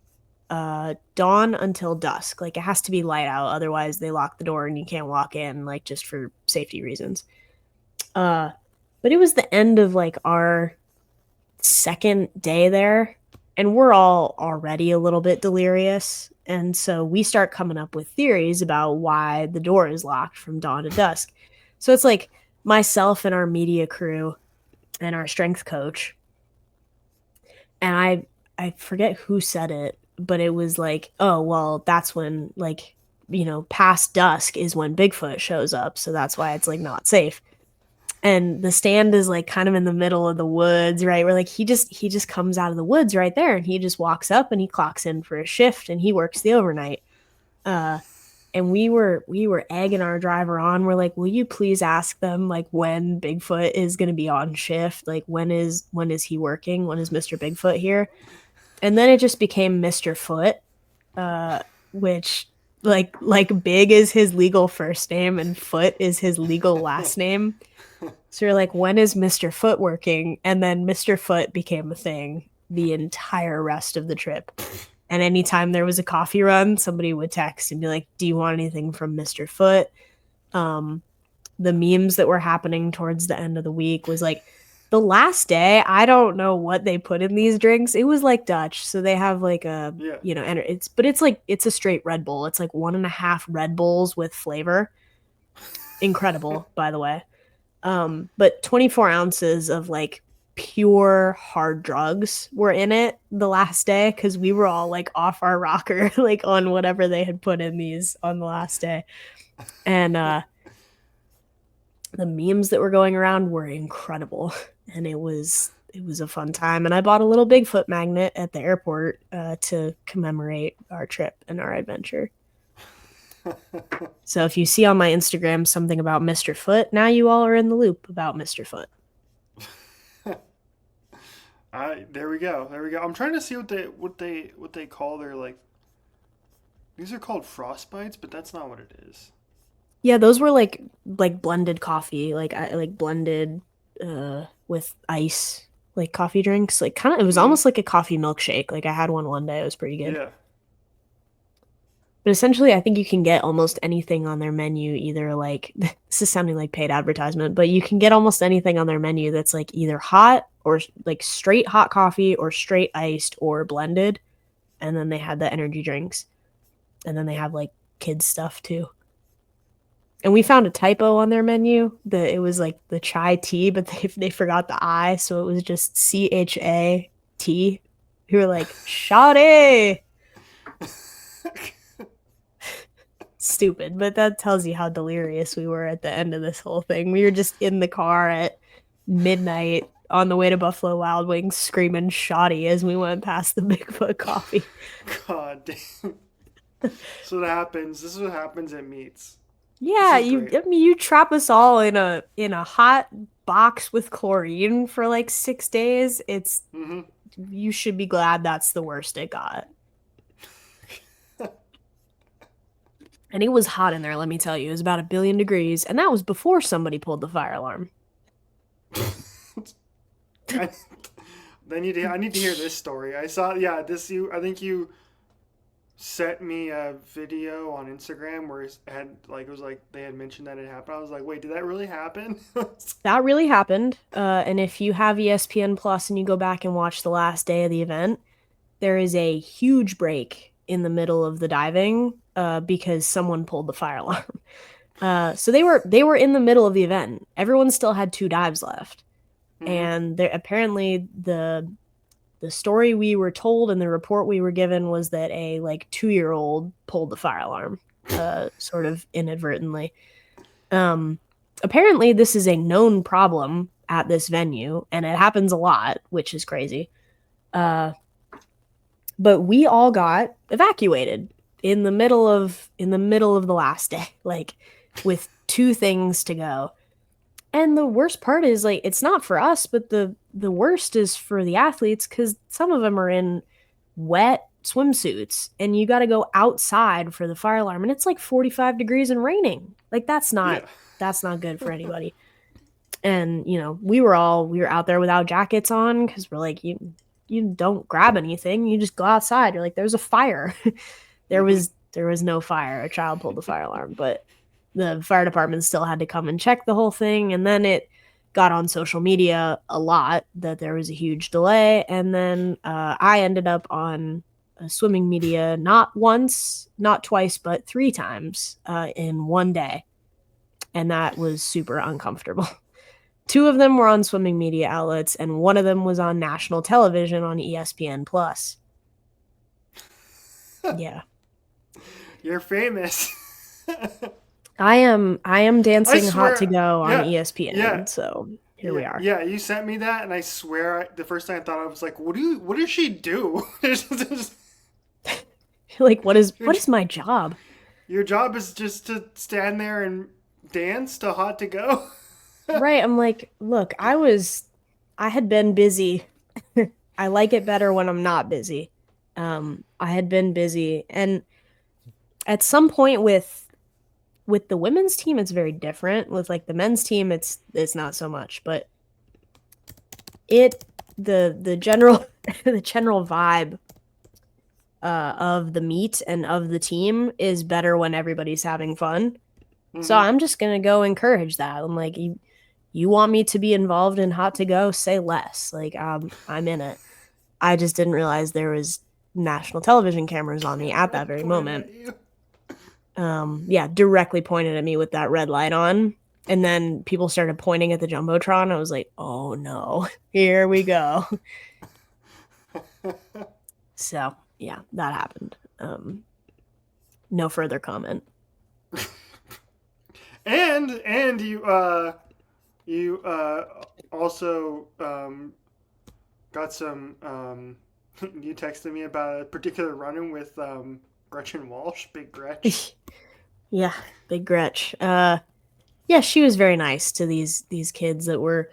dawn until dusk. Like it has to be light out, otherwise they lock the door and you can't walk in, like just for safety reasons. Uh, but it was the end of like our second day there, and we're all already a little bit delirious. And so we start coming up with theories about why the door is locked from dawn to dusk. So it's like myself and our media crew and our strength coach, and I forget who said it, but it was like, oh well, that's when like past dusk is when Bigfoot shows up, so that's why it's like not safe. And the stand is like kind of in the middle of the woods, right? Where like he just comes out of the woods right there, and he just walks up and he clocks in for a shift and he works the overnight. Uh and we were egging our driver on. We're like, will you please ask them like when Bigfoot is gonna be on shift? Like when is he working? When is Mr. Bigfoot here? And then it just became Mr. Foot, uh, which like Big is his legal first name and Foot is his legal last name. So you're like, when is Mr. Foot working? And then Mr. Foot became a thing the entire rest of the trip. And anytime there was a coffee run, somebody would text and be like, do you want anything from Mr. Foot? Um, the memes that were happening towards the end of the week was like the last day, I don't know what they put in these drinks. It was like Dutch. So they have like a, Yeah. and it's like, it's a straight Red Bull. It's like 1.5 Red Bulls with flavor. Incredible, by the way. But 24 ounces of like pure hard drugs were in it the last day because we were all like off our rocker, like on whatever they had put in these on the last day. And the memes that were going around were incredible. And it was a fun time. And I bought a little Bigfoot magnet at the airport to commemorate our trip and our adventure. So if you see on my Instagram something about Mr. Foot, now you all are in the loop about Mr. Foot. There we go. There we go. I'm trying to see what they call their like. These are called frostbites, but that's not what it is. Yeah, those were like blended coffee, like I like blended with ice, like coffee drinks. Like kind of it was Mm-hmm. almost like a coffee milkshake. Like I had one day, it was pretty good. Yeah. But essentially, I think you can get almost anything on their menu, either like this is sounding like paid advertisement, but you can get almost anything on their menu that's like either hot or like straight hot coffee or straight iced or blended. And then they had the energy drinks. And then they have like kids stuff too. And we found a typo on their menu that it was like the chai tea, but they forgot the I, so it was just CHA T. We were like, Sade! Stupid, but that tells you how delirious we were at the end of this whole thing. We were just in the car at midnight on the way to Buffalo Wild Wings screaming shoddy as we went past the Bigfoot coffee. God damn. So what happens. This is what happens at meets. This Yeah, is great. you trap us all in a hot box with chlorine for like 6 days. It's Mm-hmm. You should be glad that's the worst it got. And it was hot in there, let me tell you. It was about 1 billion degrees, and that was before somebody pulled the fire alarm. I, I need to hear this story. I saw yeah this you I think you sent me a video on Instagram where it was like they had mentioned that it happened. I was like, wait, did that really happen? That really happened. And if you have ESPN Plus and you go back and watch the last day of the event, there is a huge break in the middle of the diving because someone pulled the fire alarm. So they were in the middle of the event. Everyone still had 2 dives left, Mm-hmm. and there apparently the story we were told and the report we were given was that a like 2-year-old pulled the fire alarm, sort of inadvertently. Um, Apparently this is a known problem at this venue, and it happens a lot, which is crazy. Uh, but we all got evacuated in the middle of the last day, like with 2 things to go. And the worst part is like it's not for us, but the worst is for the athletes because some of them are in wet swimsuits and you got to go outside for the fire alarm and it's like 45 degrees and raining. Like Yeah. that's not good for anybody. And we were out there without jackets on because we're like you don't grab anything, you just go outside. You're like there's a fire. there Mm-hmm. was there was no fire. A child pulled the fire alarm, but the fire department still had to come and check the whole thing. And then it got on social media a lot that there was a huge delay. And then I ended up on swimming media not once, not twice, but 3 times in one day. And that was super uncomfortable. 2 of them were on swimming media outlets, and one of them was on national television on ESPN Plus. Yeah. You're famous. I am I dancing hot to swear, go on yeah, ESPN, yeah, so here yeah, we are. yeah. You sent me that, and I swear, the first time I thought I was like, what does she do? Like your, what is my job? your job is just to stand there and dance to Hot to Go. Right, I'm like, look, I had been busy. I like it better when I'm not busy. I had been busy, and at some point with the women's team it's very different. With like the men's team it's not so much, but it the general the general vibe of the meet and of the team is better when everybody's having fun. So Hmm. I'm just gonna go encourage that. I'm like, you want me to be involved in Hot to Go? Say less. Like, I'm in it. I just didn't realize there was national television cameras on me at Camera that very pointed moment. at you. Yeah, directly pointed at me with that red light on. And then people started pointing at the Jumbotron. I was like, oh no, here we go. So, yeah, that happened. No further comment. And you also got some you texted me about a particular run-in with Gretchen Walsh, Big Gretch. Yeah, big Gretch. Yeah, she was very nice to these kids that were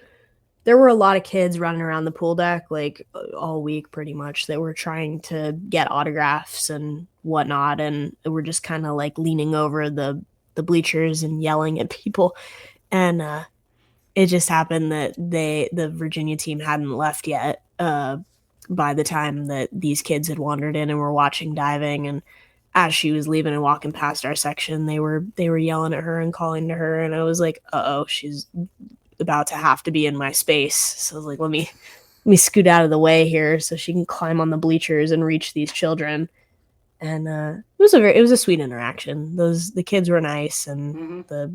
there were a lot of kids running around the pool deck like all week pretty much that were trying to get autographs and whatnot, and were just kind of like leaning over the bleachers and yelling at people. And it just happened that the Virginia team hadn't left yet by the time that these kids had wandered in and were watching diving. And as she was leaving and walking past our section, they were yelling at her and calling to her, and I was like, uh-oh, she's about to have to be in my space. So I was like, let me scoot out of the way here so she can climb on the bleachers and reach these children. And it was a sweet interaction. The kids were nice, and Hmm.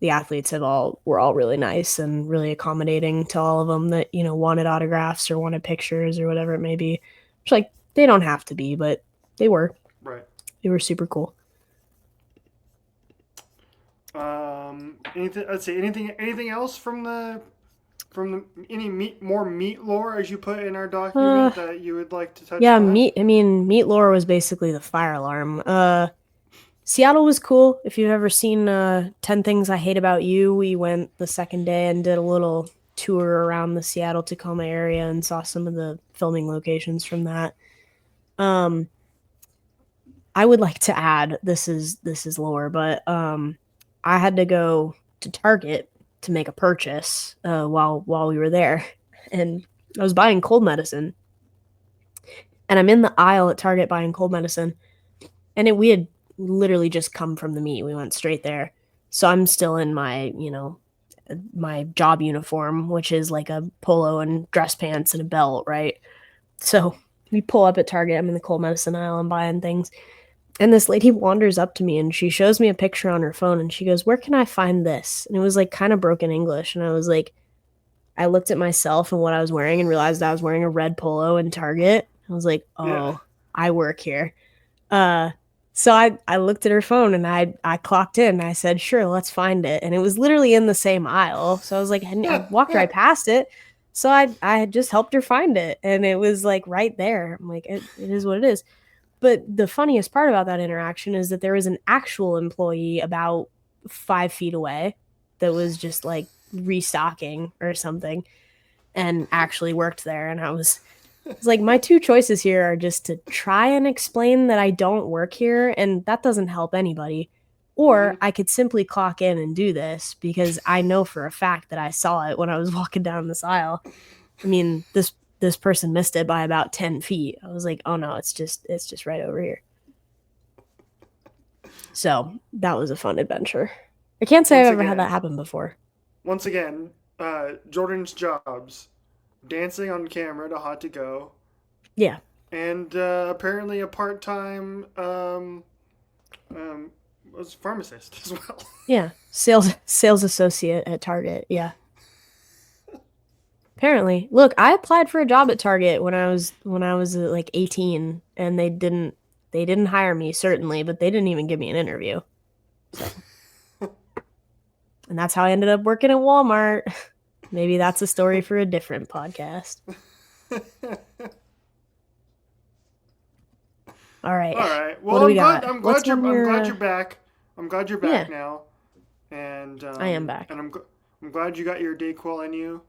the athletes have all were all really nice and really accommodating to all of them that wanted autographs or wanted pictures or whatever it may be. Which, like, they don't have to be, but they were Right. they were super cool. Anything? Let's see. Anything else from the any more meat lore as you put in our Uh, document that you would like to touch yeah, upon? meat lore was basically the fire alarm. Seattle was cool. If you've ever seen 10 Things I Hate About You, we went the second day and did a little tour around the Seattle Tacoma area and saw some of the filming locations from that. Um, I would like to add, this is lore, but I had to go to Target to make a purchase while we were there, and I was buying cold medicine, and I'm in the aisle at Target buying cold medicine, and we had literally just come from the meet. We went straight there. So I'm still in my job uniform, which is like a polo and dress pants and a belt, right? So we pull up at Target. I'm in the cold medicine aisle. I'm buying things. And this lady wanders up to me and she shows me a picture on her phone and she goes, "Where can I find this?" And it was like kind of broken English. And I was like, I looked at myself and what I was wearing and realized I was wearing a red polo in Target. I was like, Yeah. oh, I work here. Uh, so I looked at her phone and I clocked in. And I said, "Sure, let's find it." And it was literally in the same aisle. So I was like, I walked right past it. So I had just helped her find it, and it was like right there. I'm like, it is what it is. But the funniest part about that interaction is that there was an actual employee about 5 feet away that was just like restocking or something and actually worked there. And it's like, my two choices here are just to try and explain that I don't work here, and that doesn't help anybody. Hmm. Or I could simply clock in and do this because I know for a fact that I saw it when I was walking down this aisle. I mean, this person missed it by about 10 feet. I was like, oh no, it's just right over here. So that was a fun adventure. I can't say I've Once ever had that again, happen before. once again, Jordan's jobs: dancing on camera to Hot to Go, Yeah. and apparently a part-time um, was pharmacist as well. Yeah. Sales associate at Target. Yeah. Apparently. Look, I applied for a job at Target when I was like 18, and they didn't hire me certainly, but they didn't even give me an interview. So, And that's how I ended up working at Walmart. Maybe that's a story for a different podcast. All right. All right. What Well, do we got? What's on I'm your glad you're back. I'm glad you're back Yeah, now, and I am back. I'm glad you got your Dayquil in you.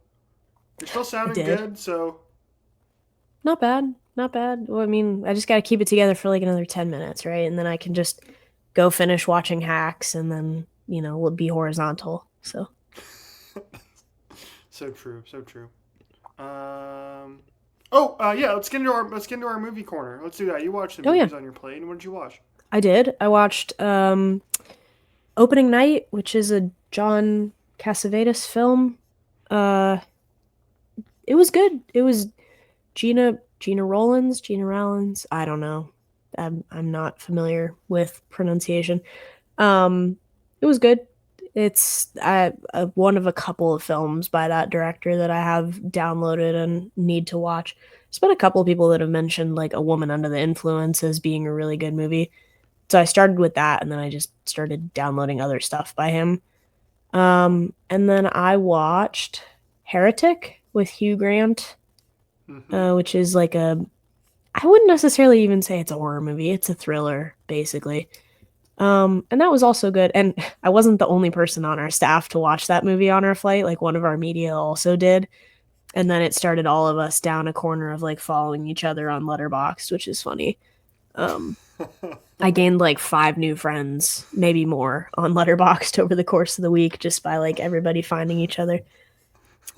You're still I sounding did. good, so Not bad. Not bad. Well, I mean, I just got to keep it together for like another 10 minutes, right? And then I can just go finish watching Hacks and then, we'll be horizontal. So, so true, so true. Oh, yeah. Let's get into our movie corner. Let's do that. You watched some oh yeah, movies on your plate, and what did you watch? I did. I watched Opening Night, which is a John Cassavetes film. Uh it was good. It was Gina Rollins. I don't know. I'm not familiar with pronunciation. Um, it was good. It's one of a couple of films by that director that I have downloaded and need to watch. There's been a couple of people that have mentioned like A Woman Under the Influence as being a really good movie. So I started with that, and then I just started downloading other stuff by him. And then I watched Heretic with Hugh Grant, Mm-hmm. which is like I wouldn't necessarily even say it's a horror movie. It's a thriller, basically. And that was also good. And I wasn't the only person on our staff to watch that movie on our flight. Like one of our media also did. And then it started all of us down a corner of like following each other on Letterboxd, which is funny. Um, I gained like 5 new friends, maybe more, on Letterboxd over the course of the week just by like everybody finding each other.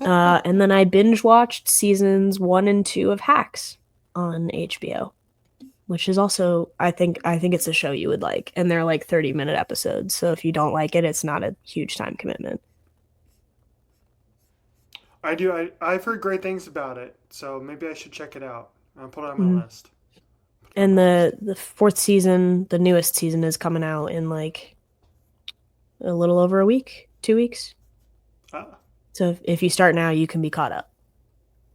And then I binge watched seasons 1 and 2 of Hacks on HBO, which is also I think it's a show you would like, and they're like 30-minute episodes. So if you don't like it, it's not a huge time commitment. I do. I've heard great things about it, so maybe I should check it out. I'll put it on my Mhm. list. Put it on And my the list. the fourth season, the newest season, is coming out in like a little over a week, 2 weeks. Ah, So if you start now, you can be caught up.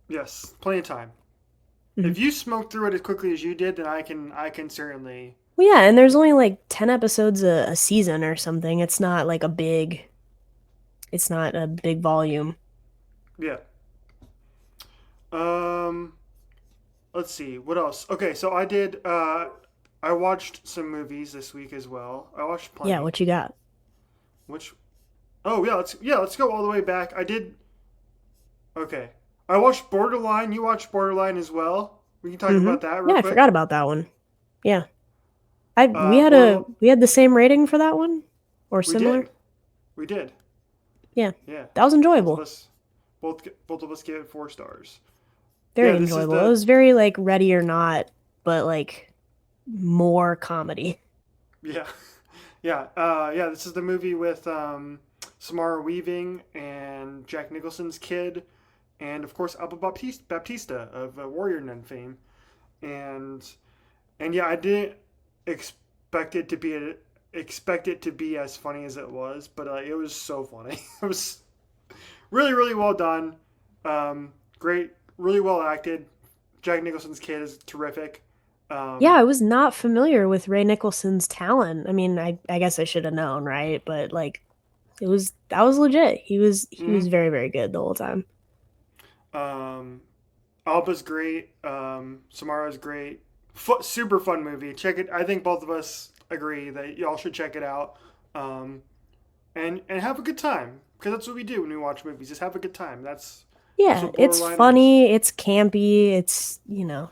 yes, plenty of time. Mhm. If you smoked through it as quickly as you did, then I can certainly. Well, yeah, and there's only like 10 episodes a season or something. It's not a big volume. Yeah. Um. Let's see. What else? Okay, so I did. I watched some movies this week as well. I watched Yeah, plenty. what you got? Which. Oh yeah. Let's go all the way back. I did. Okay. I watched Borderline. You watched Borderline as well. We can talk Mm-hmm. about that real Yeah, I forgot quick. about that one. Yeah. I Borderline. we had the same rating for that one or We similar. did. We did. Yeah. Yeah. That was Both of enjoyable. us. Both of us gave it 4 stars. Yeah. Very This is enjoyable. It the. was very like Ready or Not, but like more comedy. Yeah. Yeah. Yeah. This is the movie with Samara Weaving and Jack Nicholson's kid, and of course Alba Baptista of Warrior Nun fame. And yeah, I didn't expect it to be as funny as it was, but it was so funny. It was really well done. Great, really well acted. Jack Nicholson's kid is terrific. Yeah, Um, I was not familiar with Ray Nicholson's talent. I mean, I guess I should have known, right? But like that was legit. He was mhm. very, very good the whole time. um, Alba's great. Samara's great. Super fun movie. Check it. I think both of us agree that y'all should check it out. Um, and have a good time because that's what we do when we watch movies. Just have a good time. That's Yeah, what it's Borderline is. funny, it's campy, it's,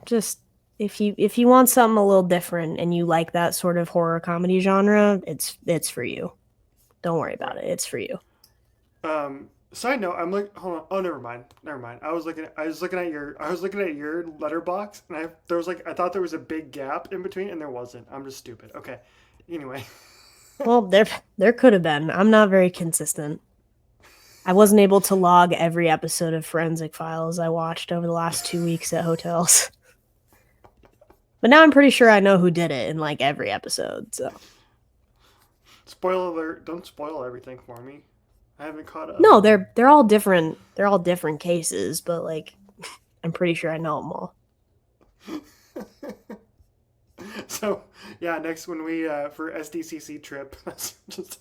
just if you want something a little different and you like that sort of horror comedy genre, it's for you. Don't worry about Right. it. It's for you. Side note, I'm like, hold on. Oh, never mind. Never mind. I was looking at your letterbox, and I thought there was a big gap in between, and there wasn't. I'm just stupid. Okay. Anyway. Well, there could have been. I'm not very consistent. I wasn't able to log every episode of Forensic Files I watched over the last 2 weeks at hotels. But now I'm pretty sure I know who did it in like every episode. So Spoiler alert! Don't spoil everything for me. I haven't caught up. no, they're all different. They're all different cases, but like I'm pretty sure I know them all. So yeah, next when we for SDCC trip, just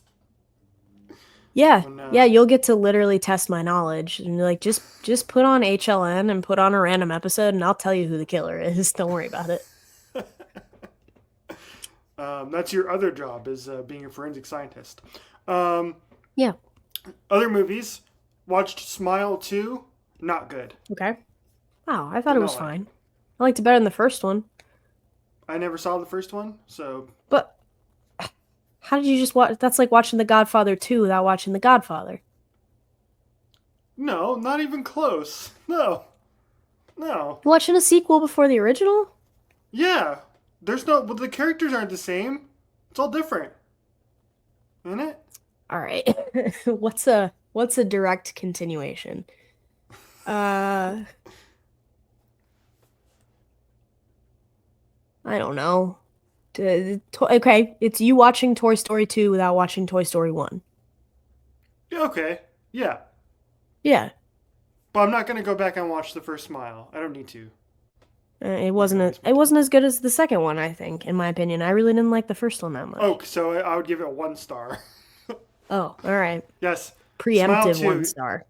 Yeah, When yeah, you'll get to literally test my knowledge and like just put on HLN and put on a random episode and I'll tell you who the killer is. Don't worry about it. that's your other job is being a forensic scientist. Um, Yeah. Other movies, watched Smile 2, not good. Okay. Wow, I thought Did it not was like it. fine. I liked it better than the first one. I never saw the first one, so But how did you just watch? That's like watching The Godfather 2 without watching The Godfather. no, not even close. No, no. You're watching a sequel before the original? Yeah, there's no. Well, the characters aren't the same. It's all different, isn't it? All right. What's a direct continuation? Uh, I don't know. Okay, it's you watching Toy Story 2 without watching Toy Story 1. Yeah, okay, yeah, Yeah. but I'm not gonna go back and watch the first Smile. I don't need to. It I'm not wasn't gonna a, waste my it time. wasn't as good as the second one, I think, in my opinion. I really didn't like the first one that Oh, much. so I would give it 1 star. Oh, all right. Yes, Smile Preemptive one 2. star.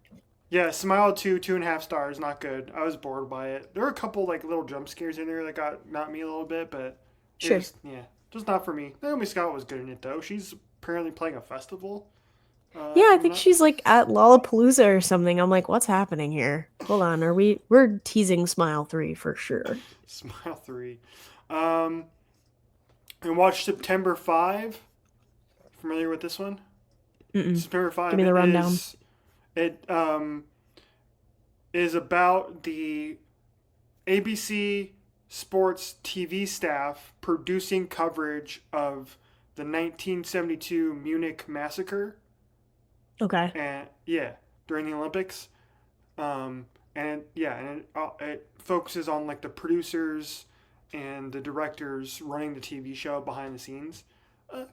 Yeah, Smile 2, 2.5 stars, not good. I was bored by it. There were a couple like little jump scares in there that got me a little bit, but it Sure. was yeah, just not for me. Naomi Scott was good in it though. She's apparently playing a festival. Yeah, If I I'm think not she's like at Lollapalooza or something. I'm like, what's happening here? Hold on, we're teasing Smile 3 for sure. Smile 3. Um, and watch September 5. Familiar with this one? Mm-mm. September Give 5 me the rundown. it is about the ABC Sports TV staff producing coverage of the 1972 Munich massacre, Okay. and yeah, during the Olympics. And yeah, and it focuses on like the producers and the directors running the TV show behind the scenes. Uh,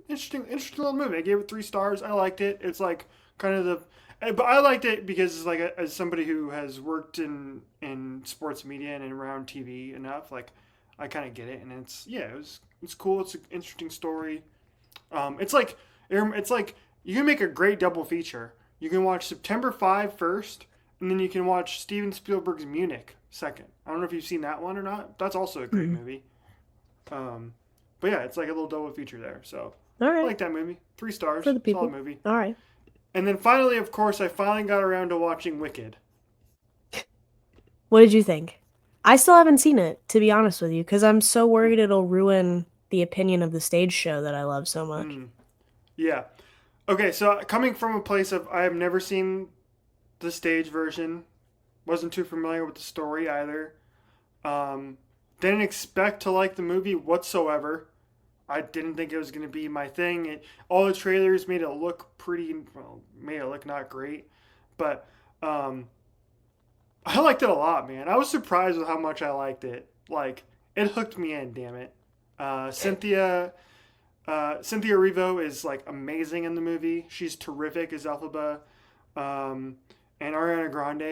interesting little movie. I gave it 3 stars. I liked it. It's like kind of but I liked it because it's like as somebody who has worked in sports media and around TV enough, like I kind of get it, and it's cool. It's an interesting story. It's like you can make a great double feature. You can watch September 5 first, and then you can watch Steven Spielberg's Munich second. I don't know if you've seen that one or not. That's also a great Mm-mm. movie. Um, but yeah, it's like a little double feature there. So All I right. like that movie. Three For stars, the solid people. movie. All right. And then finally, of course, I finally got around to watching Wicked. What did you think? I still haven't seen it, to be honest with you, because I'm so worried it'll ruin the opinion of the stage show that I love so much. Mm, yeah. Okay, so coming from a place of I have never seen the stage version, wasn't too familiar with the story either. Um, didn't expect to like the movie whatsoever. I didn't think it was going to be my thing. All the trailers made it look pretty, well, made it look not great, but um, I liked it a lot, man. I was surprised with how much I liked it. Like it hooked me in. Damn it. Cynthia Erivo is like amazing in the movie. She's terrific as Elphaba. Um, and Ariana Grande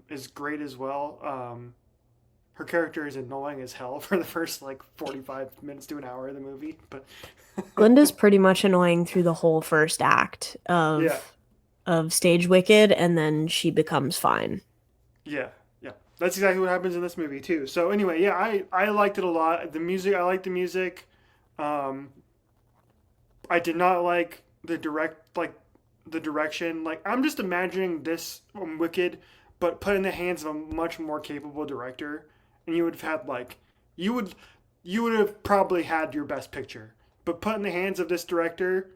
is great as well. Her character is annoying as hell for the first like 45 minutes to an hour of the movie, but Glinda's pretty much annoying through the whole first act yeah, of Stage Wicked, and then she becomes fine. yeah, yeah. That's exactly what happens in this movie too. So anyway, yeah, I liked it a lot. The music, I liked the music. Um, I did not like the direction. Like I'm just imagining this Wicked, but put in the hands of a much more capable director, and you would have had like you would you would have probably had your best picture. But put in the hands of this director,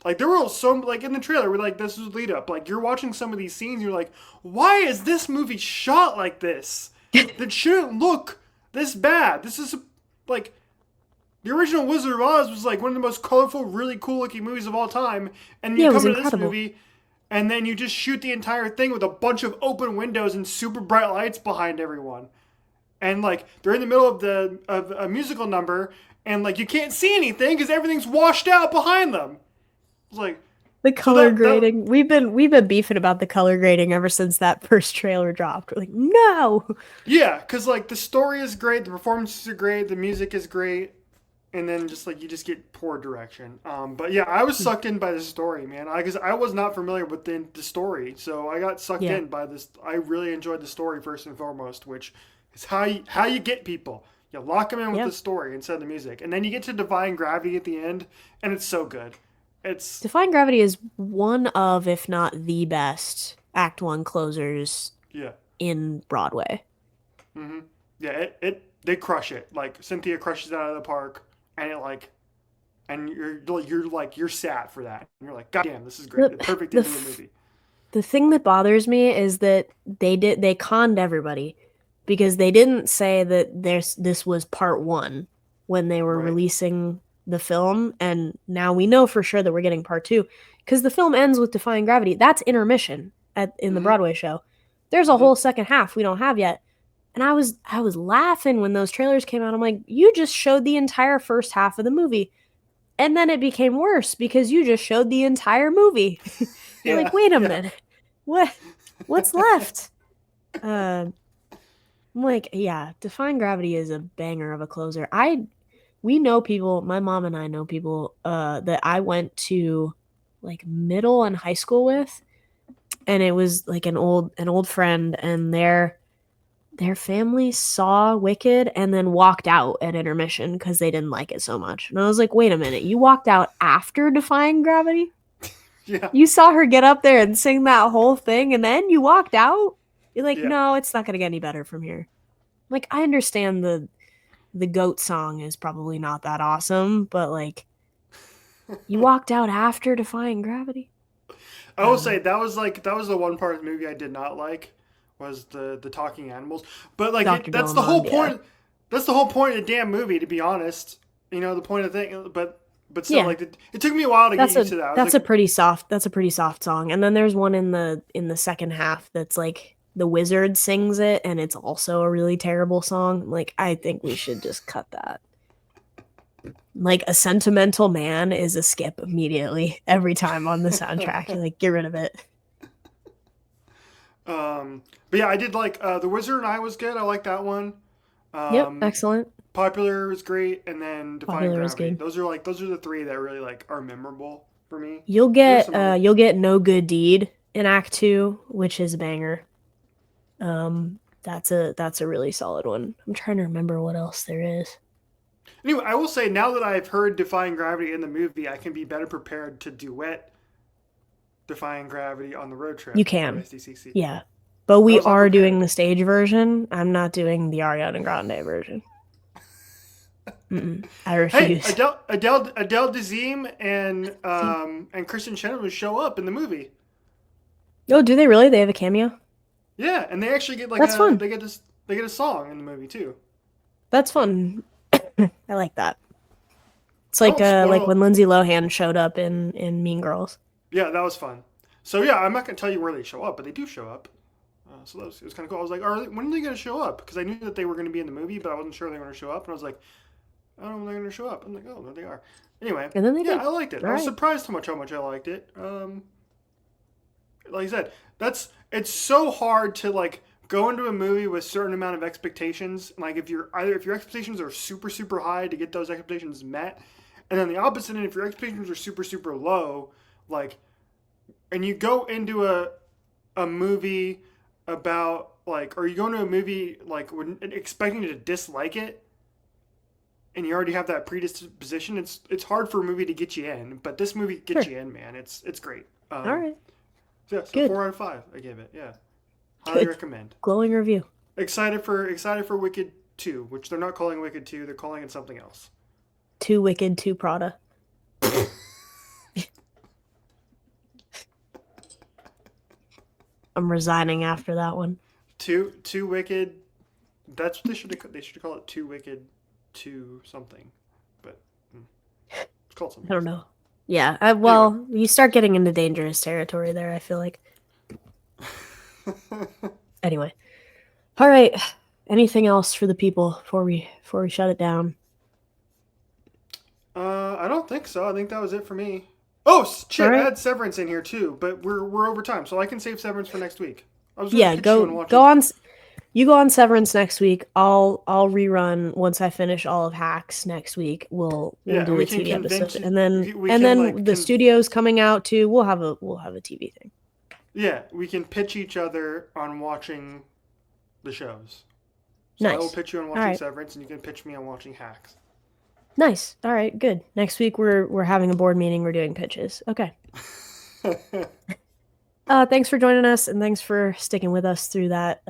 like there were some like in the trailer, we're like this was lead up. Like you're watching some of these scenes, you're like, why is this movie shot like this? That shouldn't look this bad. This is like the original Wizard of Oz was like one of the most colorful, really cool looking movies of all time, and Yeah, you it was come into this incredible. movie, and then you just shoot the entire thing with a bunch of open windows and super bright lights behind everyone, and like they're in the middle of a musical number, and like you can't see anything because everything's washed out behind them. It's like The so color that grading. We've been beefing about the color grading ever since that first trailer dropped. We're like, no. yeah, because like the story is great, the performances are great, the music is great, and then just like you just get poor direction. But yeah, I was sucked in by the story, man. Because I was not familiar with the story, so I got sucked Yeah. in by this. I really enjoyed the story first and foremost, which is how you get people. You lock them in with the Yep. story instead of the music, and then you get to Defying Gravity at the end, and it's so good. It's Defying Gravity is one of, if not the best, Act One closers yeah, in Broadway. hmm yeah. It they crush it. Like Cynthia crushes it out of the park, and and you're sad for that. And you're like, God damn, this is great. The The perfect the end to the f- movie. the thing that bothers me is that they conned everybody because they didn't say that this was part one when they were Right. releasing the film, and now we know for sure that we're getting part two because the film ends with Defying Gravity. That's intermission in the hmm Broadway show. There's a hmm whole second half we don't have yet. And I was laughing when those trailers came out. I'm like, you just showed the entire first half of the movie. And then it became worse because you just showed the entire movie. You're like, Yeah. wait a Yeah. minute. What what's left? Uh, I'm like, yeah, Defying Gravity is a banger of a closer. We know people, my mom and I know people that I went to like middle and high school with, and it was like an old friend, and their family saw Wicked and then walked out at intermission because they didn't like it so much. And I was like, wait a minute, you walked out after Defying Gravity? Yeah. You saw her get up there and sing that whole thing and then you walked out? You're like, Yeah. no, it's not gonna get any better from here. Like, I understand the goat song is probably not that awesome, but like you walked out after Defying Gravity? I I will don't say know. that was the one part of the movie I did not like was the talking animals. But like Dr. that's the whole Dillamond, yeah. point. That's the whole point of the damn movie, to be honest. The point of the thing. But still, Yeah. like it took me a while to get That's used a to that. I was that's like, a pretty soft that's a pretty soft song. And then there's one in the second half that's like the wizard sings it and it's also a really terrible song. Like, I think we should just cut that. Like, a sentimental man is a skip immediately every time on the soundtrack. You're like, get rid of it. but yeah, I did like the Wizard and I was good. I like that one. Yep, Um, excellent. Popular was great, and then Defying Popular is Gravity. good. Those are the three that really like are memorable for me. You'll There's get some other. you'll get No Good Deed in Act 2, which is a banger. That's a really solid one. I'm trying to remember what else there is. Anyway, I will say now that I've heard Defying Gravity in the movie, I can be better prepared to duet Defying Gravity on the road You trip for can. SDCC. Yeah. But I we was not are doing prepared. the stage version. I'm not doing the Ariana Grande version. I Hey, refuse. Adele Dazeem and Kristen Chenoweth show up in the movie. Oh, do they really? They have a cameo? Yeah, and they actually get like That's a fun. they get a song in the movie too. That's fun. I like that. It's I like won't like when spoil. Lindsay Lohan showed up in Mean Girls. Yeah, that was fun. So yeah, I'm not gonna tell you where they show up, but they do show up. So it was kind of cool. I was like, when are they going to show up? Because I knew that they were going to be in the movie, but I wasn't sure they were going to show up. And I was like, I don't know when they're going to show up. I'm like, oh, there they are. Anyway, And then they yeah, did. I liked it. All I was right. surprised how much I liked it. Like I said, it's so hard to like go into a movie with a certain amount of expectations. Like if your expectations are super high to get those expectations met, and then the opposite end, if your expectations are super low, like, and you go into a movie about like, or you go into a movie like when expecting to dislike it, and you already have that predisposition. It's hard for a movie to get you in, but this movie gets Sure. you in, man. It's great. All right. So yeah, so Good. 4 out of 5 I gave it. Yeah, highly Good. recommend. Glowing review. Excited for Wicked 2, which they're not calling Wicked 2, they're calling it something else. Too Wicked, Too Prada. I'm resigning after that one. Two Wicked. That's what they should call it 2 Wicked 2 something, but it's called I something don't else know. Yeah. anyway. Well, you start getting into dangerous territory there, I feel like. Anyway. All right. Anything else for the people before we shut it down? I don't think so. I think that was it for me. Oh All shit! I right. had Severance in here too, but we're over time, so I can save Severance for next week. I was gonna Yeah, pitch you and go watch go it. on You go on Severance next week. I'll rerun once I finish all of Hacks next week. We'll Yeah, and do we a can TV convince episode, you. and then We and can then the studio's coming out too. We'll have a TV thing. yeah, we can pitch each other on watching the shows. So I will Nice. pitch you on All watching right. Severance, and you can pitch me on watching Hacks. Nice. All right. Good. Next week we're having a board meeting. We're doing pitches. Okay. Thanks for joining us, and thanks for sticking with us through that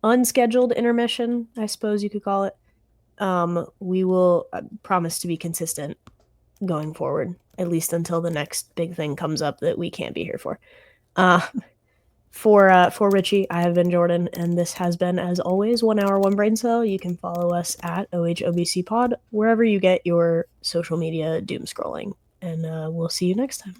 unscheduled intermission, I suppose you could call it. We will promise to be consistent going forward, at least until the next big thing comes up that we can't be here for. Uh, for Richie, I have been Jordan, and this has been, as always, 1 hour, one brain cell. You can follow us at OHOBC Pod wherever you get your social media doom scrolling, and we'll see you next time.